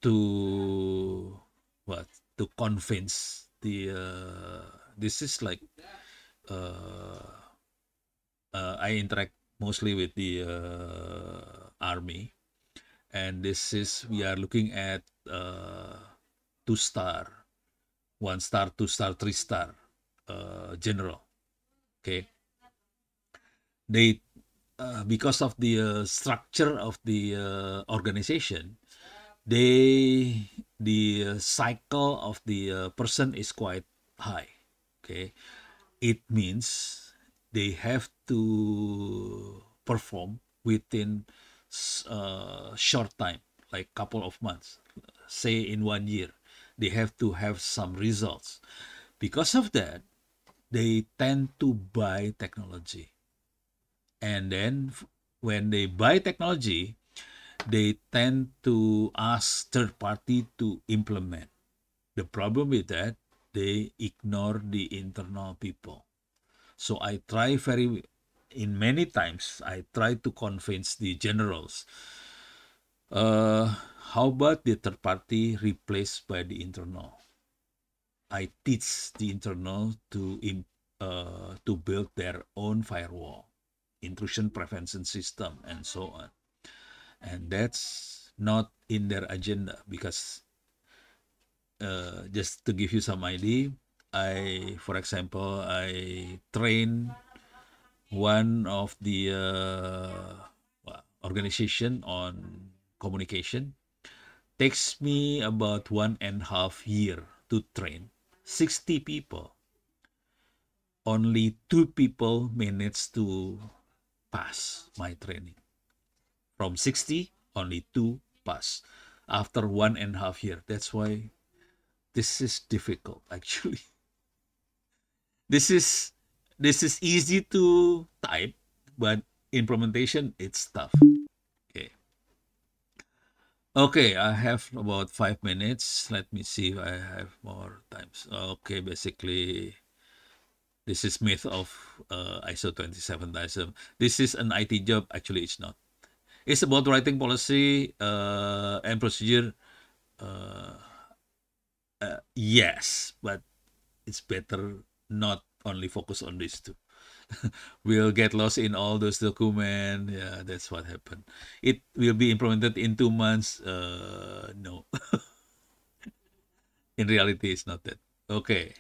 to what to convince the this is like uh, I interact mostly with the army, and this is we are looking at 2 star, 1 star, 2 star, 3 star general. Okay, they because of the structure of the organization, the cycle of the person is quite high. Okay, it means they have to perform within short time, like couple of months, say in 1 year. They have to have some results. Because of that, they tend to buy technology, and then when they buy technology, they tend to ask third party to implement. The problem with that, they ignore the internal people. So I try in many times, I try to convince the generals, uh, how about the third party replaced by the internal? I teach the internal to build their own firewall, intrusion prevention system, and so on. And that's not in their agenda because just to give you some idea, for example, I train one of the organization on communication. Takes me about 1.5 year to train 60 people. Only 2 people managed to pass my training. From 60, only 2 pass after 1.5 year. That's why this is difficult actually. This is this is easy to type, but implementation it's tough. Okay. Okay, I have about 5 minutes. Let me see if I have more times. Okay, basically this is myth of ISO 27000. This is an IT job. Actually, it's not. It's about writing policy and procedure. Uh, yes, but it's better not only focus on these two. We'll get lost in all those documents. Yeah, that's what happened. It will be implemented in 2 months. No, in reality, it's not that. Okay,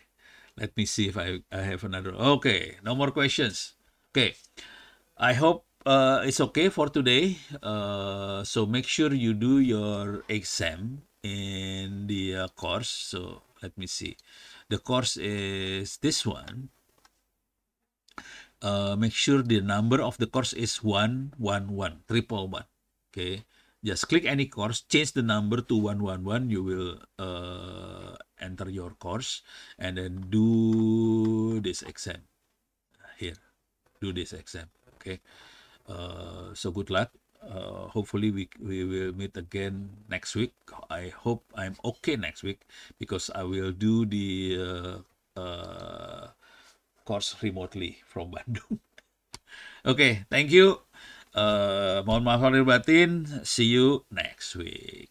let me see if I have another. Okay, no more questions. Okay, I hope it's okay for today. So make sure you do your exam in the course. So let me see. The course is this one. make sure the number of the course is 111, triple one. Okay, just click any course, change the number to 111. You will enter your course and then do this exam here. Do this exam. Okay. So good luck. Hopefully we will meet again next week. I hope I'm okay next week because I will do the course remotely from Bandung. Okay, thank you. Mohon maaf lahir batin. See you next week.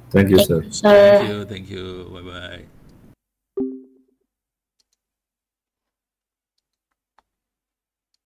Thank you, Thank sir. you, sir. Thank you. Bye bye.